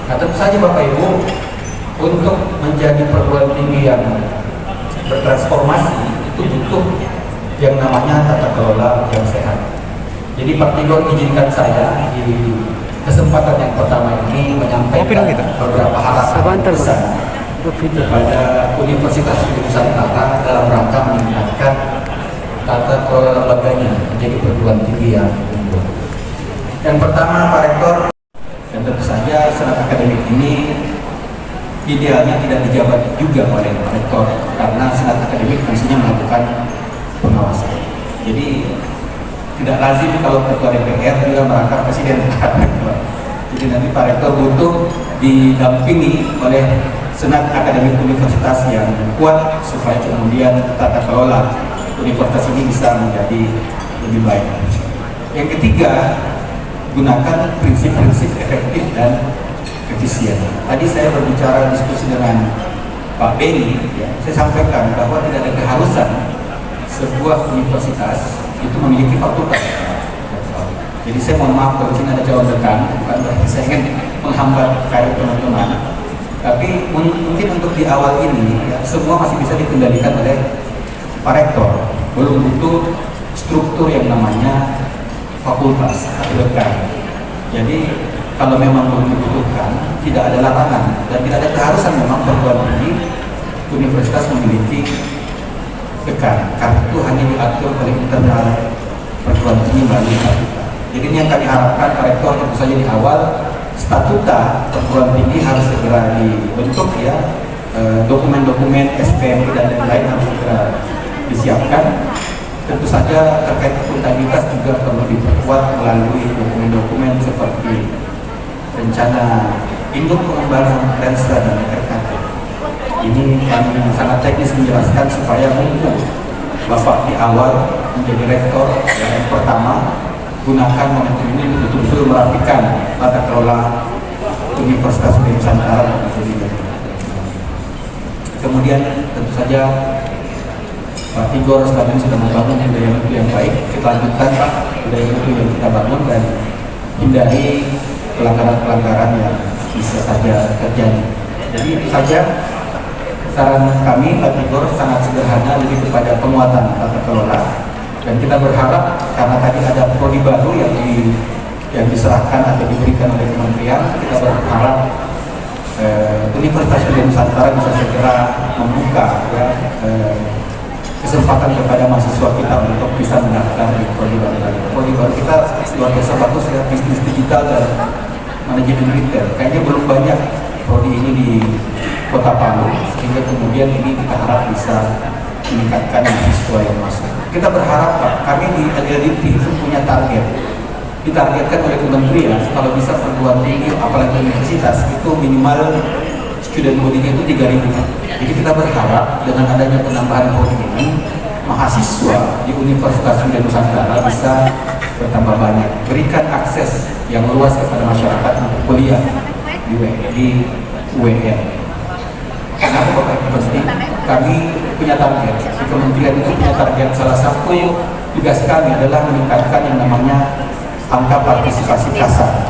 [SPEAKER 10] Nah tentu saja Bapak Ibu, untuk menjadi perguruan tinggi yang bertransformasi itu butuh yang namanya tata kelola yang sehat. Jadi Pak Tigor izinkan saya di kesempatan yang pertama ini menyampaikan beberapa harapan besar kepada Universitas Nusantara dalam rangka meningkatkan tata kelola lembaganya menjadi perguruan tinggi yang unggul. Yang pertama Pak Rektor, dan tentu saja senat akademik ini idealnya tidak dijabat juga oleh rektor, karena senat akademik fungsinya melakukan pengawasan. Jadi tidak lazim kalau ketua DPR juga merangkap presiden. Jadi nanti Pak Rektor butuh didampingi oleh senat akademik universitas yang kuat supaya kemudian tata kelola universitas ini bisa menjadi lebih baik. Yang ketiga, gunakan prinsip-prinsip efektif dan efisien. Tadi saya berbicara diskusi dengan Pak Beni, ya, saya sampaikan bahwa tidak ada keharusan sebuah universitas itu memiliki fakultas. Jadi saya mohon maaf kalau sini ada jawab dekan, bukan berarti saya ingin menghambat karir teman-teman. Tapi mungkin untuk di awal ini, ya, semua masih bisa dikendalikan oleh Pak Rektor. Belum butuh struktur yang namanya fakultas atau dekan. Jadi kalau memang belum dibutuhkan, tidak ada larangan dan tidak ada keharusan memang perguruan tinggi universitas memiliki dekan. Karena itu hanya diatur oleh internal perguruan tinggi melalui statuta. Jadi ini yang kami harapkan Pak Rektor tentu saja di awal statuta perguruan tinggi harus segera dibentuk ya, dokumen-dokumen SPM dan lain-lain harus segera disiapkan. Tentu saja terkait akuntabilitas juga perlu diperkuat melalui dokumen-dokumen seperti rencana induk pengembangan Renstra dan RKT. Ini kami sangat teknis menjelaskan supaya mumpung Bapak di awal menjadi rektor yang pertama, gunakan momentum ini untuk betul-betul merapikan tata kelola Universitas Nusantara. Kemudian tentu saja Pak Tigor selama ini sudah membangun budaya mutu yang baik. Kita lanjutkan Pak budaya mutu yang kita bangun dan hindari pelanggaran-pelanggaran yang bisa saja terjadi. Jadi itu saja saran kami. Pak Tigor sangat sederhana, lebih kepada penguatan tata kelola. Dan kita berharap karena tadi ada prodi baru yang diserahkan atau diberikan oleh kementerian, kita berharap Universitas Nusantara bisa segera membuka ya, kesempatan kepada mahasiswa kita untuk bisa mendaftar di prodi baru. Prodi baru kita luar biasa bagus ya, bisnis digital dan manajemen retail. Kayaknya belum banyak prodi ini di Kota Palu, sehingga kemudian ini kita harap bisa meningkatkan mahasiswa yang masuk. Kita berharap Pak, kami di LLDP itu punya target, ditargetkan oleh kementerian kalau bisa perguruan tinggi apalagi universitas itu minimal student body-nya itu 3.000 Pak. Jadi kita berharap dengan adanya penambahan prodi ini mahasiswa di Universitas Sunda Nusantara bisa bertambah banyak, berikan akses yang luas kepada masyarakat untuk kuliah di UIN. Kenapa Bapak Ibu penting? Kami punya target, di kementerian itu punya target. Salah satu tugas kami adalah meningkatkan yang namanya angka partisipasi kasar.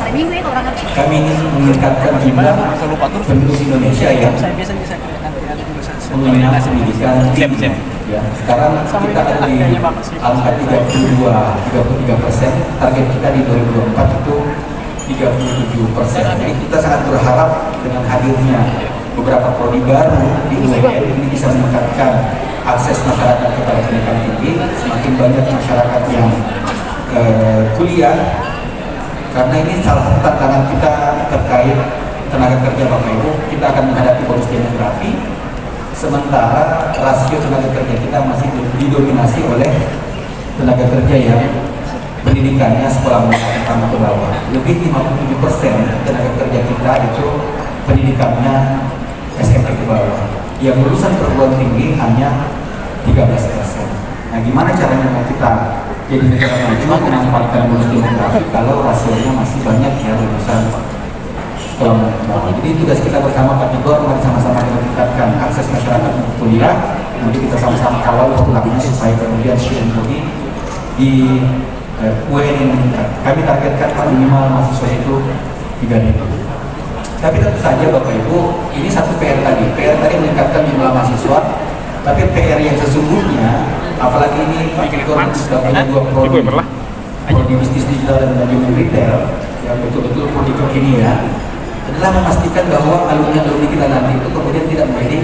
[SPEAKER 10] Kami ingin meningkatkan jumlah penduduk Indonesia yang mengenyam pendidikan tinggi. Ya, sekarang kita ada di angka 33%, target kita di 2024 itu 37%. Jadi kita sangat berharap dengan hadirnya beberapa prodi baru di UIN ini bisa meningkatkan akses masyarakat kepada pendidikan tinggi, semakin banyak masyarakat yang kuliah, karena ini salah satu tantangan kita terkait tenaga kerja Bapak Ibu. Kita akan menghadapi bonus demografi, sementara rasio tenaga kerja kita masih didominasi oleh tenaga kerja yang pendidikannya sekolah menengah pertama ke bawah. Lebih 57% tenaga kerja kita itu pendidikannya SMP ke bawah. Yang lulusan perguruan tinggi hanya 13%. Nah, gimana caranya mau kita jadi negara maju memanfaatkan bonus demografi kalau rasionya masih banyak ya lulusan sekolah menengah ke bawah. Jadi tugas kita bersama Pak Tigor, mari sama-sama kita tingkatkan akses masyarakat untuk kuliah. Nanti kita sama-sama kawal programnya supaya kemudian student body di UIN ini meningkat. Kami targetkan minimal mahasiswa itu 3.000. Tapi tentu saja Bapak Ibu, ini satu PR tadi. PR tadi meningkatkan jumlah mahasiswa, tapi PR yang sesungguhnya, apalagi ini Pak Tigor sudah punya 2 prodi, prodi bisnis digital dan manajemen retail, yang betul-betul prodi kekinian, adalah memastikan bahwa alumni-alumni kita nanti itu kemudian tidak menjadi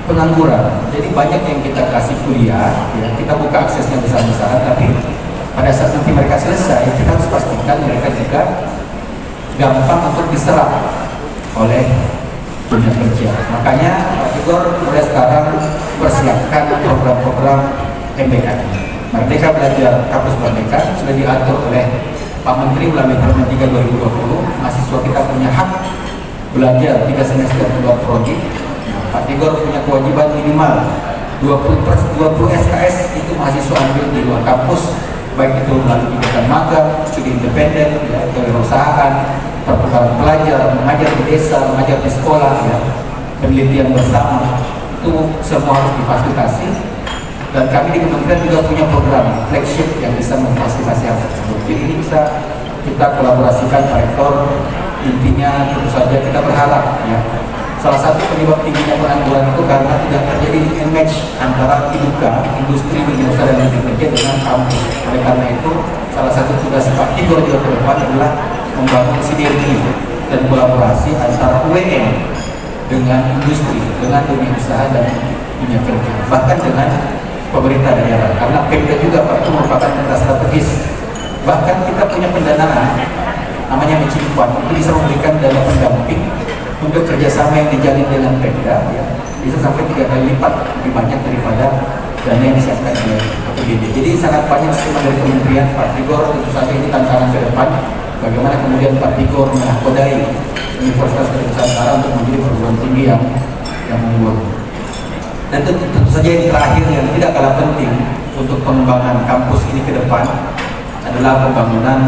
[SPEAKER 10] pengangguran. Jadi banyak yang kita kasih kuliah, ya, kita buka aksesnya besar-besaran, tapi pada saat nanti mereka selesai, kita harus pastikan mereka juga gampang untuk diserap oleh dunia kerja. Makanya Pak Tigor mulai sekarang persiapkan program-program MBKI. Merdeka Belajar Kampus Merdeka sudah diatur oleh Pak Menteri melalui Permen 3 2020. Mahasiswa kita punya hak belajar 3 semester 2 prodi. Pak Tigor punya kewajiban minimal 20 SKS itu mahasiswa ambil di luar kampus, baik itu melalui kegiatan magang, studi independen, ya, kewirausahaan, pertukaran pelajar, mengajar di desa, mengajar di sekolah, ya, penelitian bersama, itu semua harus difasilitasi. Dan kami di kementerian juga punya program flagship yang bisa memfasilitasi hal tersebut. Jadi ini bisa kita kolaborasikan Pak Rektor. Intinya tentu saja kita berharap, ya, salah satu penyebab tingginya pengangguran itu karena tidak terjadi match antara industri dunia usaha dan dunia kerja dengan kampus. Oleh karena itu, salah satu tugas Pak Tigor juga ke depan adalah membangun sinergi dan kolaborasi antara UIN dengan industri, dengan dunia usaha dan dunia kerja, bahkan dengan pemerintah daerah. Karena Pemda juga Pak itu merupakan mitra strategis. Bahkan kita punya pendanaan namanya matching fund, itu bisa memberikan dana pendamping untuk kerjasama yang dijalin dengan Pemda, ya, bisa sampai 3 kali lipat lebih banyak daripada dana yang disiapkan oleh APBD. Jadi sangat banyak skema dari kementerian. Pak Tigor tentu saja ini tantangan ke depan. Bagaimana kemudian Pak Tigor menakodai Universitas Nusantara untuk menjadi perguruan tinggi yang unggul. Dan tentu saja yang terakhir yang tidak kalah penting untuk pengembangan kampus ini ke depan adalah pembangunan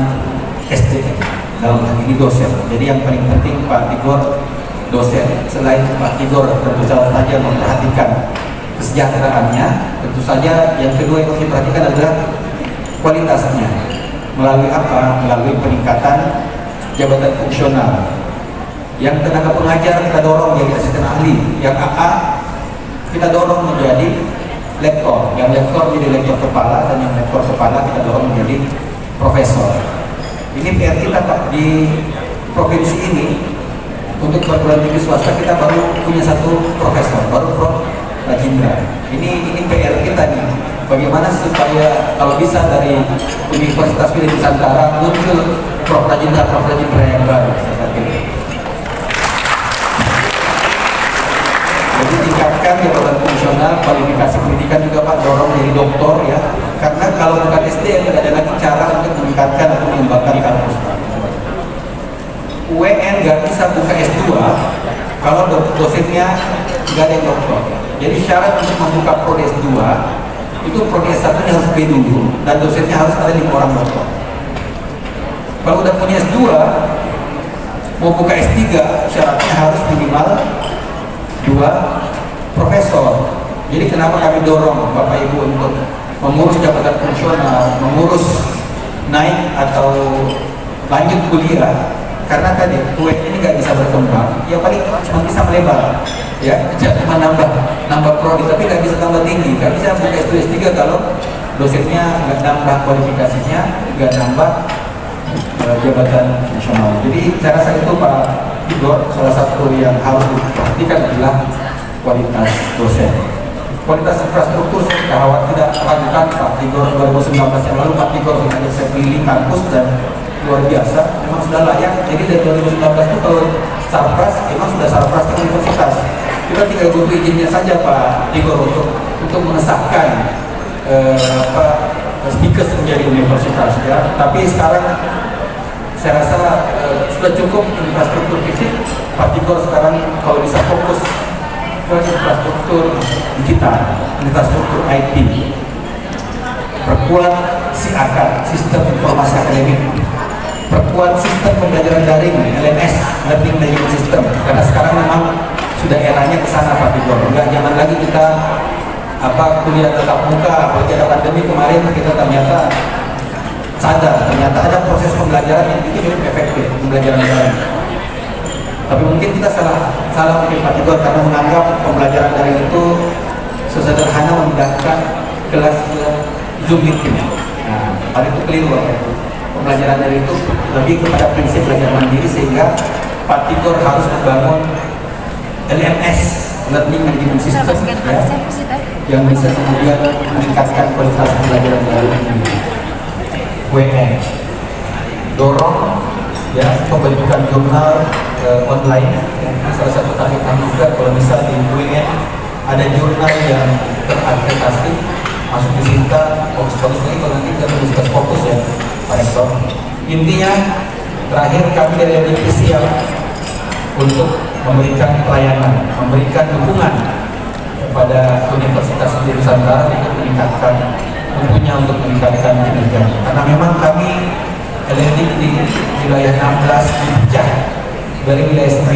[SPEAKER 10] SDM, dalam hal ini dosen. Jadi yang paling penting Pak Tigor dosen. Selain Pak Tigor tentu saja memperhatikan kesejahteraannya, tentu saja yang kedua yang harus diperhatikan adalah kualitasnya. Melalui apa? Melalui peningkatan jabatan fungsional. Yang tenaga pengajar kita dorong jadi asisten ahli, yang AA kita dorong menjadi lektor, yang lektor menjadi lektor kepala, dan yang lektor kepala kita dorong menjadi profesor. Ini PR kita Pak di provinsi ini. Untuk perguruan tinggi swasta kita baru punya 1 profesor, baru Prof. Rajindra. Ini PR kita nih. Bagaimana supaya kalau bisa dari Universitas Nusantara muncul Prof. Rajindra yang baru. Jadi tingkatkan jabatan fungsional, kualifikasi pendidikan dosennya nggak ada yang doktor. Jadi syarat untuk membuka prodi S2 itu prodi S1 nya harus B dulu dan dosennya harus ada 5 orang doktor. Kalau udah punya S2 mau buka S3 syaratnya harus minimal 2 profesor. Jadi kenapa kami dorong Bapak Ibu untuk mengurus jabatan fungsional, mengurus naik atau lanjut kuliah, karena tadi UIN ini nggak bisa berkembang, ya paling cuma bisa melebar, ya cuma nambah prodi, tapi nggak bisa tambah tinggi, nggak bisa buka S2 S3 kalau dosennya nggak nambah kualifikasinya, nggak nambah jabatan fungsional. Jadi saya rasa itu Pak Igor, salah satu yang harus diperhatikan adalah kualitas dosen. Kualitas infrastruktur saya tidak ragukan Pak Igor 2019 yang lalu Pak Igor sudah saya keliling kampus dan luar biasa, memang sudah layak. Jadi dari 2019 itu kalau sarpras, memang sudah sarpras ke universitas. Kita tinggal butuh izinnya saja Pak Igor untuk mengesahkan stikes menjadi universitas ya. Tapi sekarang saya rasa sudah cukup infrastruktur fisik. Pak Igor sekarang kalau bisa fokus ke infrastruktur digital, infrastruktur IT, perkuat SIAK, sistem informasi akademik, perkuat sistem pembelajaran daring, LMS, Learning Management System, karena sekarang memang sudah eranya ke sana Pak Igor. Enggak zaman lagi kita kuliah tatap muka, apalagi ada pandemi kemarin, kita ternyata sadar ternyata ada proses pembelajaran yang itu cukup efektif, pembelajaran daring. Tapi mungkin kita salah pikir Pak Igor karena menganggap pembelajaran daring itu sesederhana memindahkan kelas ke Zoom meeting. Nah, pada itu keliru Pak. Pembelajaran daring itu lebih kepada prinsip belajar mandiri, sehingga Pak Igor harus membangun LMS, Learning Management System, ya, yang bisa kemudian meningkatkan kualitas pembelajaran daring ini. WN dorong ya pembentukan jurnal online, yang salah satu target kami juga kalau misal di UIN ada jurnal yang terakreditasi masuk di Sinta, bagus-bagus lagi kalau nanti kita bisa fokus ya Pak Rektor. Intinya terakhir kami dari LDP siap untuk memberikan pelayanan, memberikan dukungan kepada Universitas di Nusantara untuk meningkatkan tentunya untuk meningkatkan kinerja. Karena memang kami LND di wilayah 16 dipecah dari wilayah 9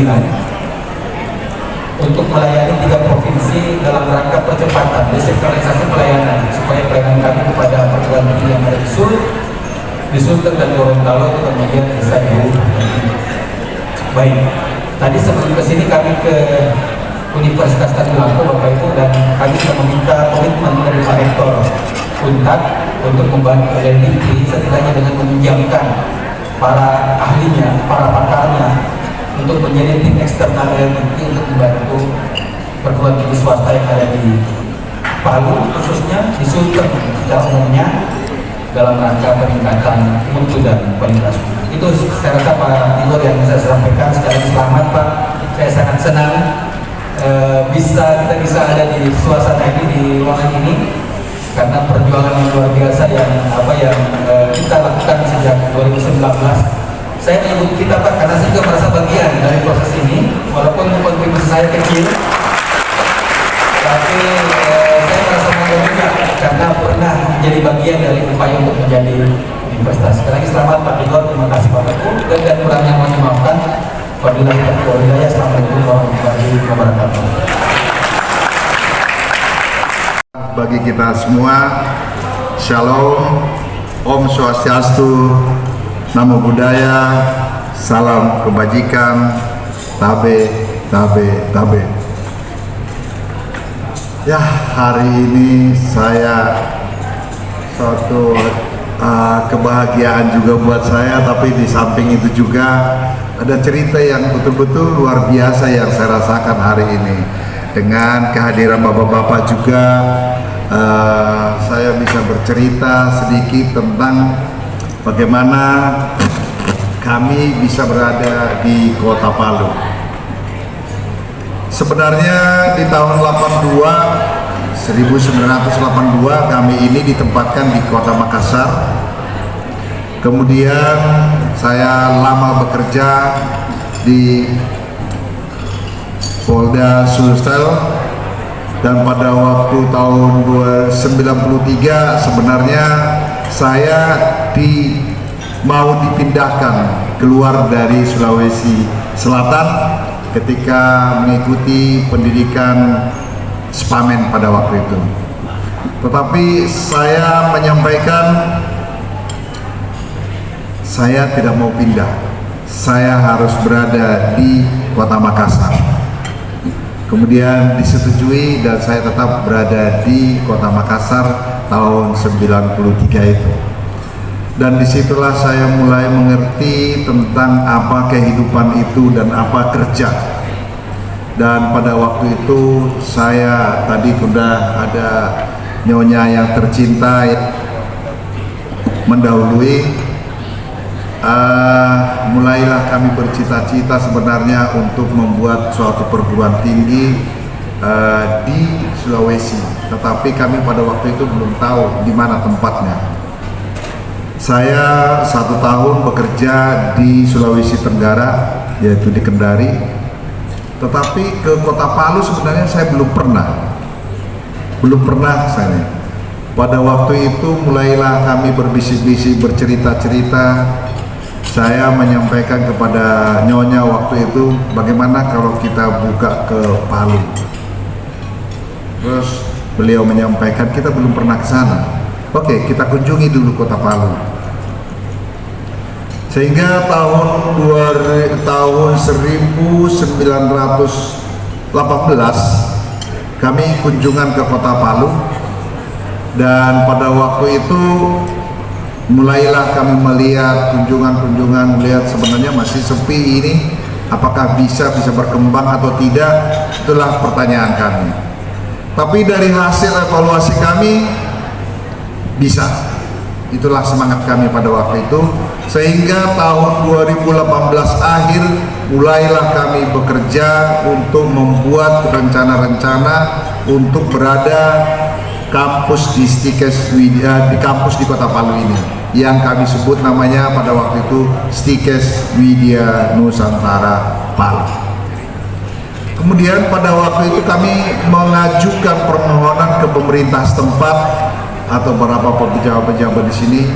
[SPEAKER 10] untuk melayani 3 provinsi dalam rangka percepatan desentralisasi pelayanan, supaya pelayanan kami kepada perguruan tinggi yang ada di Sulteng dan Gorontalo itu kemudian bisa baik. Tadi sebelum kesini kami ke Universitas Tadulako Bapak Ibu, dan kami sudah meminta komitmen dari Pak Rektor Unpad untuk membantu LND setidaknya dengan meminjamkan para ahlinya, para pakarnya untuk menjadi tim eksternal LND untuk membantu perguruan tinggi swasta yang ada di Palu, khususnya di Sulteng secara umumnya, dalam rangka peningkatan mutu dan kualitas. Itu saya rasa Pak Igor yang bisa saya sampaikan. Sekali lagi selamat Pak, saya sangat senang kita bisa ada di suasana ini, di ruangan ini, karena perjuangan yang luar biasa yang kita lakukan sejak 2019. Saya menyebut kita Pak karena saya juga merasa bagian dari proses ini, walaupun kontribusi saya kecil, tapi saya merasa bangga juga karena pernah menjadi bagian dari upaya untuk menjadi universitas. Sekali lagi selamat Pak Igor, terima kasih Bapak Ibu, dan kurang yang mau dimaafkan. Assalamualaikum warahmatullahi wabarakatuh.
[SPEAKER 3] Bagi kita semua, Shalom, Om Swastiastu, Namo Buddhaya, salam kebajikan, tabe, tabe, tabe. Ya, hari ini saya suatu kebahagiaan juga buat saya, tapi di samping itu juga ada cerita yang betul-betul luar biasa yang saya rasakan hari ini. Dengan kehadiran bapak-bapak juga, saya bisa bercerita sedikit tentang bagaimana kami bisa berada di Kota Palu. Sebenarnya di tahun 1982 kami ini ditempatkan di Kota Makassar. Kemudian saya lama bekerja di Polda Sulsel, dan pada waktu tahun 1993 sebenarnya saya mau dipindahkan keluar dari Sulawesi Selatan ketika mengikuti pendidikan Spamen pada waktu itu. Tetapi saya menyampaikan saya tidak mau pindah, saya harus berada di Kota Makassar. Kemudian disetujui dan saya tetap berada di Kota Makassar tahun 93 itu. Dan disitulah saya mulai mengerti tentang apa kehidupan itu dan apa kerja. Dan pada waktu itu saya tadi sudah ada nyonya yang tercinta mendahului. Mulailah kami bercita-cita sebenarnya untuk membuat suatu perguruan tinggi di Sulawesi. Tetapi kami pada waktu itu belum tahu di mana tempatnya. Saya 1 tahun bekerja di Sulawesi Tenggara, yaitu di Kendari. Tetapi ke Kota Palu sebenarnya saya belum pernah saya. Pada waktu itu mulailah kami berbisik-bisik, bercerita-cerita. Saya menyampaikan kepada nyonya waktu itu, bagaimana kalau kita buka ke Palu. Terus beliau menyampaikan, kita belum pernah ke sana. Oke, kita kunjungi dulu Kota Palu. Sehingga tahun 1918 kami kunjungan ke Kota Palu, dan pada waktu itu mulailah kami melihat kunjungan melihat sebenarnya masih sepi ini, apakah bisa berkembang atau tidak, itulah pertanyaan kami. Tapi dari hasil evaluasi kami bisa, itulah semangat kami pada waktu itu. Sehingga tahun 2018 akhir mulailah kami bekerja untuk membuat rencana-rencana untuk berada kampus di kampus di Kota Palu ini, yang kami sebut namanya pada waktu itu Stikes Widya Nusantara Palu. Kemudian pada waktu itu kami mengajukan permohonan ke pemerintah setempat atau beberapa pejabat-pejabat di sini.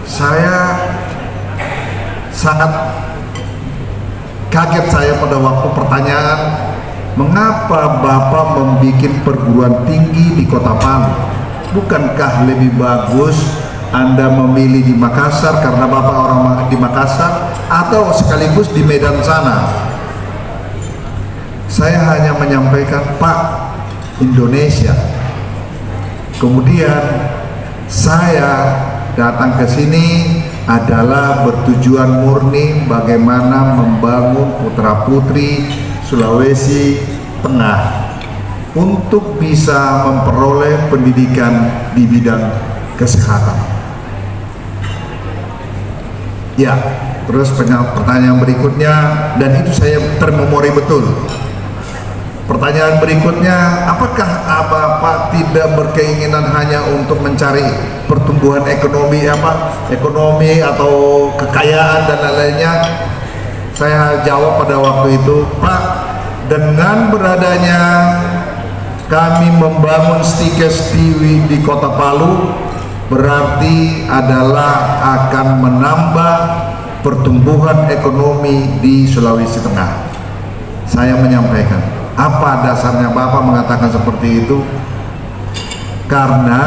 [SPEAKER 3] Saya sangat kaget pada waktu pertanyaan, mengapa Bapak membuat perguruan tinggi di Kota Palu? Bukankah lebih bagus Anda memilih di Makassar karena Bapak orang di Makassar, atau sekaligus di Medan sana? Saya hanya menyampaikan, Pak, Indonesia. Kemudian saya datang ke sini adalah bertujuan murni bagaimana membangun putra-putri Sulawesi Tengah untuk bisa memperoleh pendidikan di bidang kesehatan. Ya, terus pertanyaan berikutnya, dan itu saya termemori betul. Pertanyaan berikutnya, apakah Bapak tidak berkeinginan hanya untuk mencari pertumbuhan ekonomi atau kekayaan dan lain-lainnya? Saya jawab pada waktu itu, Pak, dengan beradanya kami membangun Stikes di Kota Palu berarti adalah akan menambah pertumbuhan ekonomi di Sulawesi Tengah. Saya menyampaikan, apa dasarnya Bapak mengatakan seperti itu? Karena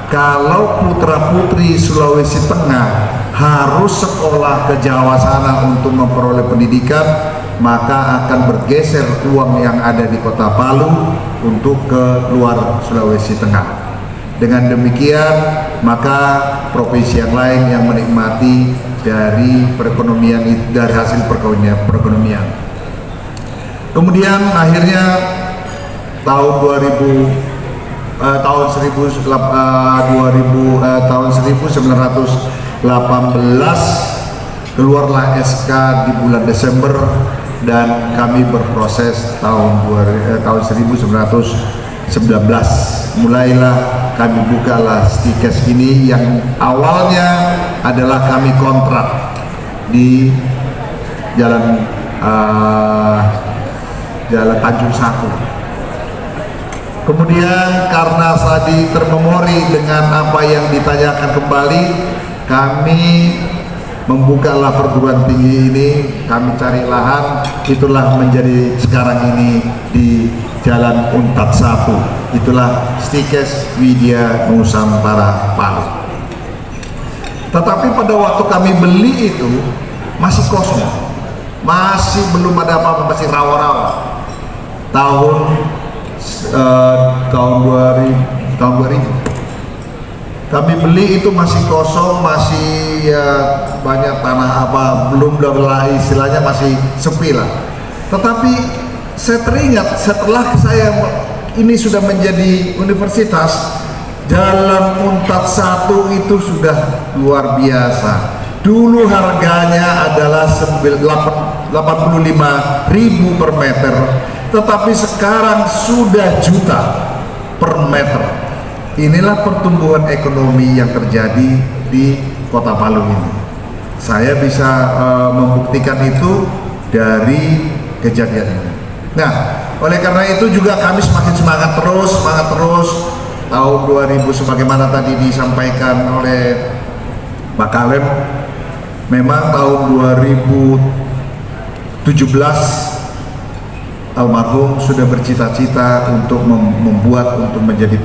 [SPEAKER 3] kalau putra-putri Sulawesi Tengah harus sekolah ke Jawa sana untuk memperoleh pendidikan, maka akan bergeser uang yang ada di Kota Palu untuk ke luar Sulawesi Tengah. Dengan demikian, maka provinsi yang lain yang menikmati dari perekonomian, dari hasil perekonomian. Kemudian akhirnya tahun 1918 keluarlah SK di bulan Desember, dan kami berproses tahun 1919. Mulailah kami bukalah Stikes ini, yang awalnya adalah kami kontrak di Jalan
[SPEAKER 7] Jalan Tanjung Satu. Kemudian karena tadi termemori dengan apa yang ditanyakan kembali, kami membukalah perguruan tinggi ini, kami cari lahan, itulah menjadi sekarang ini di Jalan Unpad 1, itulah Stikes Widya Nusantara Palu. Tetapi pada waktu kami beli itu masih kosong, masih belum ada apa-apa, masih rawa-rawa. Tahun 2000 kami beli itu masih kosong, masih ya banyak tanah apa, belum lah istilahnya masih sepi lah. Tetapi saya teringat setelah saya ini sudah menjadi universitas, Jalan Unpad 1 itu sudah luar biasa. Dulu harganya adalah 85.000 per meter, tetapi sekarang sudah juta per meter. Inilah pertumbuhan ekonomi yang terjadi di Kota Palu ini. Saya bisa membuktikan itu dari kejadian ini. Nah, oleh karena itu juga kami semakin semangat terus. Tahun 2000 sebagaimana tadi disampaikan oleh Pak Kalem, memang tahun 2017 almarhum sudah bercita-cita untuk untuk menjadi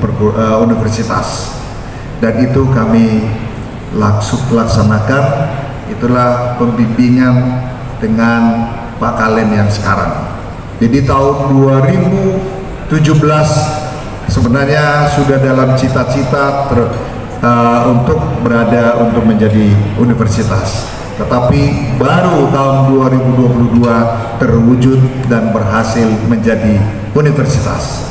[SPEAKER 7] universitas, dan itu kami laksanakan. Itulah pembimbingan dengan Pak Kalem yang sekarang. Jadi tahun 2017 sebenarnya sudah dalam cita-cita untuk menjadi universitas, tetapi baru tahun 2022 terwujud dan berhasil menjadi universitas.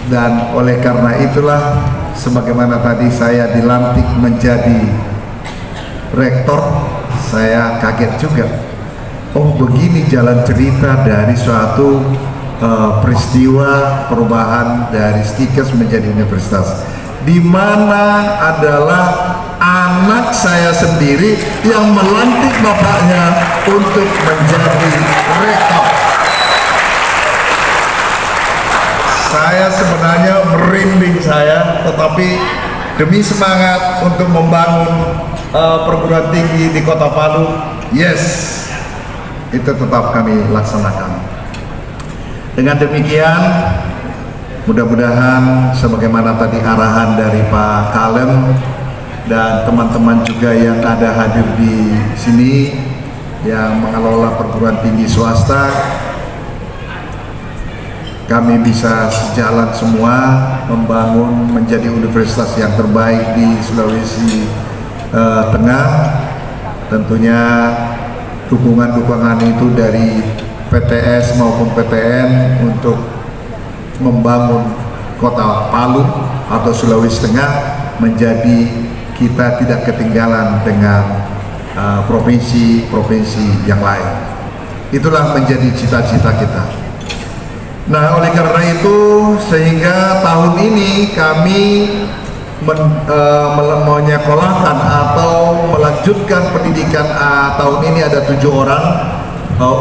[SPEAKER 7] Dan oleh karena itulah, sebagaimana tadi saya dilantik menjadi rektor, saya kaget juga. Oh, begini jalan cerita dari suatu peristiwa perubahan dari Stikes menjadi universitas, di mana adalah anak saya sendiri yang melantik bapaknya untuk menjadi rektor. Saya sebenarnya merinding tetapi demi semangat untuk membangun perguruan tinggi di Kota Palu, yes, itu tetap kami laksanakan. Dengan demikian, mudah-mudahan sebagaimana tadi arahan dari Pak Kalem dan teman-teman juga yang ada hadir di sini yang mengelola perguruan tinggi swasta, kami bisa sejalan semua membangun menjadi universitas yang terbaik di Sulawesi Tengah. Tentunya dukungan itu dari PTS maupun PTN untuk membangun Kota Palu atau Sulawesi Tengah menjadi kita tidak ketinggalan dengan provinsi-provinsi yang lain. Itulah menjadi cita-cita kita. Nah, oleh karena itu sehingga tahun ini kami menyekolahkan atau melanjutkan pendidikan tahun ini ada 7 orang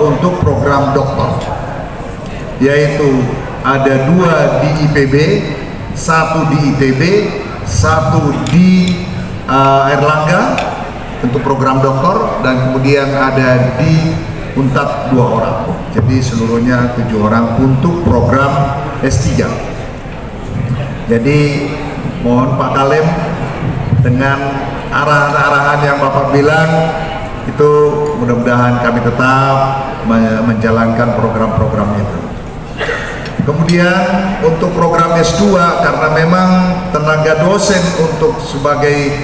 [SPEAKER 7] untuk program doktor, yaitu ada 2 di IPB, 1 di ITB, 1 di Airlangga untuk program doktor, dan kemudian ada di Unpad 2 orang. Jadi seluruhnya 7 orang untuk program S3. Jadi mohon Pak Kalem dengan arahan-arahan yang Bapak bilang itu, mudah-mudahan kami tetap menjalankan program-program itu. Kemudian untuk program S2, karena memang tenaga dosen untuk sebagai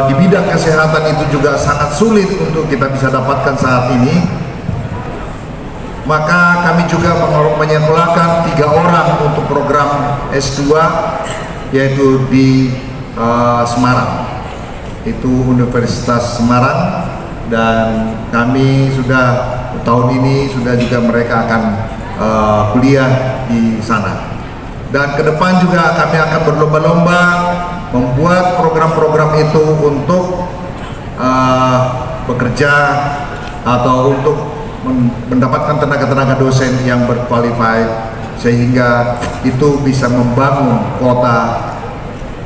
[SPEAKER 7] di bidang kesehatan itu juga sangat sulit untuk kita bisa dapatkan saat ini, maka kami juga menyekolahkan 3 orang untuk program S2, yaitu di Semarang, itu Universitas Semarang, dan kami sudah tahun ini sudah juga mereka akan kuliah di sana. Dan ke depan juga kami akan berlomba-lomba membuat program-program itu untuk bekerja atau untuk mendapatkan tenaga-tenaga dosen yang berqualified sehingga itu bisa membangun kota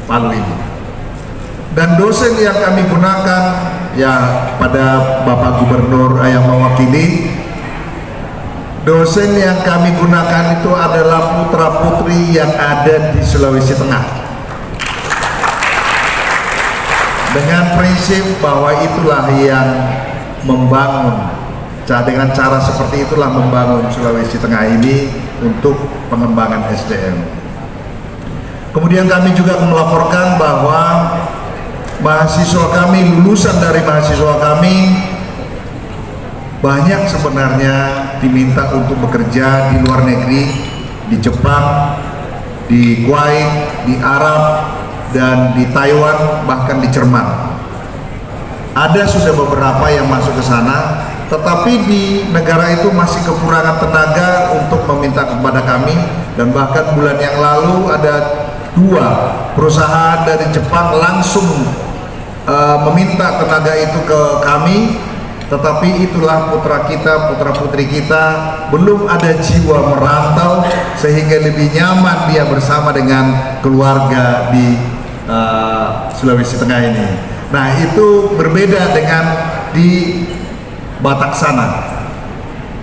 [SPEAKER 7] Palu ini. Dan dosen yang kami gunakan ya pada Bapak Gubernur yang mewakili, dosen yang kami gunakan itu adalah putra-putri yang ada di Sulawesi Tengah dengan prinsip bahwa itulah yang membangun, dengan cara seperti itulah membangun Sulawesi Tengah ini untuk pengembangan SDM. Kemudian kami juga melaporkan bahwa mahasiswa kami, lulusan dari mahasiswa kami banyak sebenarnya diminta untuk bekerja di luar negeri, di Jepang, di Kuwait, di Arab, dan di Taiwan, bahkan di Jerman. Ada sudah beberapa yang masuk ke sana, tetapi di negara itu masih kekurangan tenaga untuk meminta kepada kami, dan bahkan bulan yang lalu ada 2 perusahaan dari Jepang langsung meminta tenaga itu ke kami, tetapi itulah putra kita, putra putri kita belum ada jiwa merantau sehingga lebih nyaman dia bersama dengan keluarga di Sulawesi Tengah ini. Nah, itu berbeda dengan di Batak sana.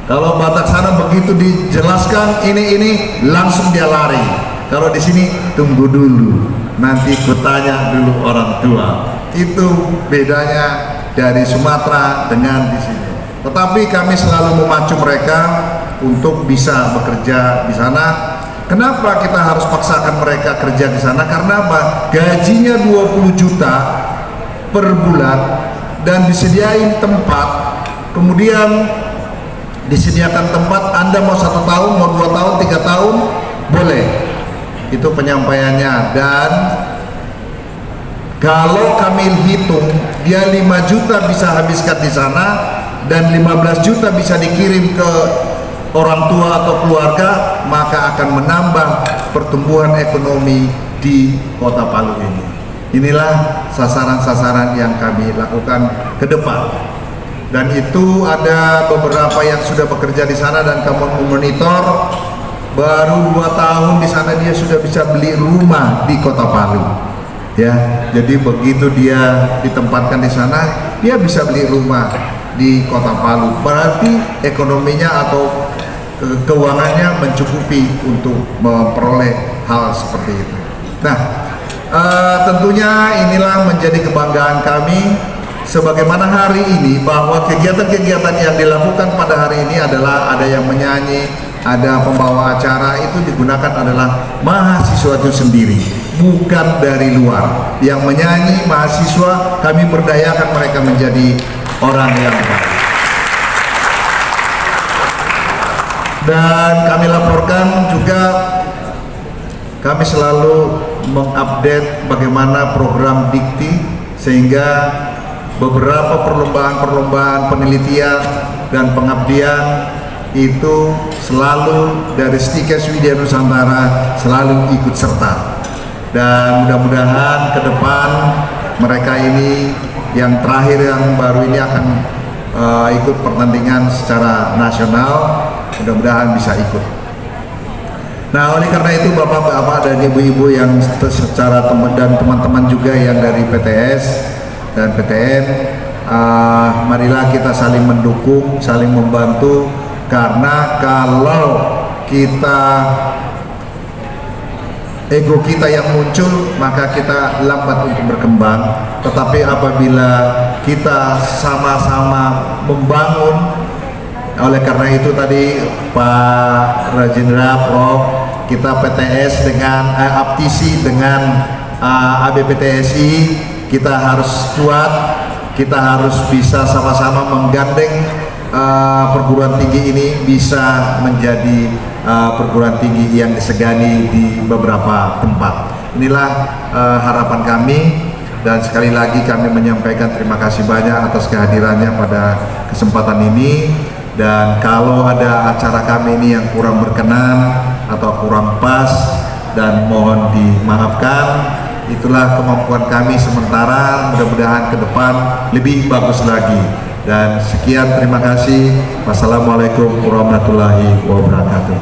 [SPEAKER 7] Kalau Batak sana begitu dijelaskan ini langsung dia lari. Kalau di sini tunggu dulu, nanti kutanya dulu orang tua. Itu bedanya dari Sumatera dengan di sini. Tetapi kami selalu memacu mereka untuk bisa bekerja di sana. Kenapa kita harus paksakan mereka kerja di sana? Karena apa? Gajinya 20 juta per bulan dan disediain tempat. Kemudian disediakan tempat, Anda mau 1 tahun, mau 2 tahun, 3 tahun, boleh. Itu penyampaiannya. Dan kalau kami hitung, dia 5 juta bisa habiskan di sana dan 15 juta bisa dikirim ke orang tua atau keluarga, maka akan menambah pertumbuhan ekonomi di Kota Palu ini. Inilah sasaran-sasaran yang kami lakukan ke depan. Dan itu ada beberapa yang sudah bekerja di sana dan kami memonitor, baru 2 tahun di sana dia sudah bisa beli rumah di Kota Palu. Ya, jadi begitu dia ditempatkan di sana, dia bisa beli rumah di Kota Palu. Berarti ekonominya atau keuangannya mencukupi untuk memperoleh hal seperti itu. Nah, tentunya inilah menjadi kebanggaan kami sebagaimana hari ini, bahwa kegiatan-kegiatan yang dilakukan pada hari ini adalah ada yang menyanyi, ada pembawa acara, itu digunakan adalah mahasiswa itu sendiri, bukan dari luar. Yang menyanyi mahasiswa, kami berdayakan mereka menjadi orang yang baik. Dan kami laporkan juga, kami selalu mengupdate bagaimana program Dikti, sehingga beberapa perlombaan-perlombaan penelitian dan pengabdian itu selalu dari Stikes Widya Nusantara selalu ikut serta. Dan mudah-mudahan ke depan mereka ini yang terakhir yang baru ini akan ikut pertandingan secara nasional, mudah-mudahan bisa ikut. Nah, oleh karena itu Bapak-bapak dan Ibu-ibu yang secara teman-teman juga yang dari PTS dan PTN, marilah kita saling mendukung, saling membantu, karena kalau kita ego kita yang muncul, maka kita lambat untuk berkembang. Tetapi apabila kita sama-sama membangun, oleh karena itu tadi Pak Rajendra, Prof, kita PTS dengan APTISI dengan ABPTSI, kita harus kuat, kita harus bisa sama-sama menggandeng perguruan tinggi ini bisa menjadi perguruan tinggi yang disegani di beberapa tempat. Inilah harapan kami, dan sekali lagi kami menyampaikan terima kasih banyak atas kehadirannya pada kesempatan ini. Dan kalau ada acara kami ini yang kurang berkenan atau kurang pas, dan mohon dimaafkan. Itulah kemampuan kami sementara, mudah-mudahan ke depan lebih bagus lagi. Dan sekian, terima kasih. Wassalamualaikum warahmatullahi wabarakatuh.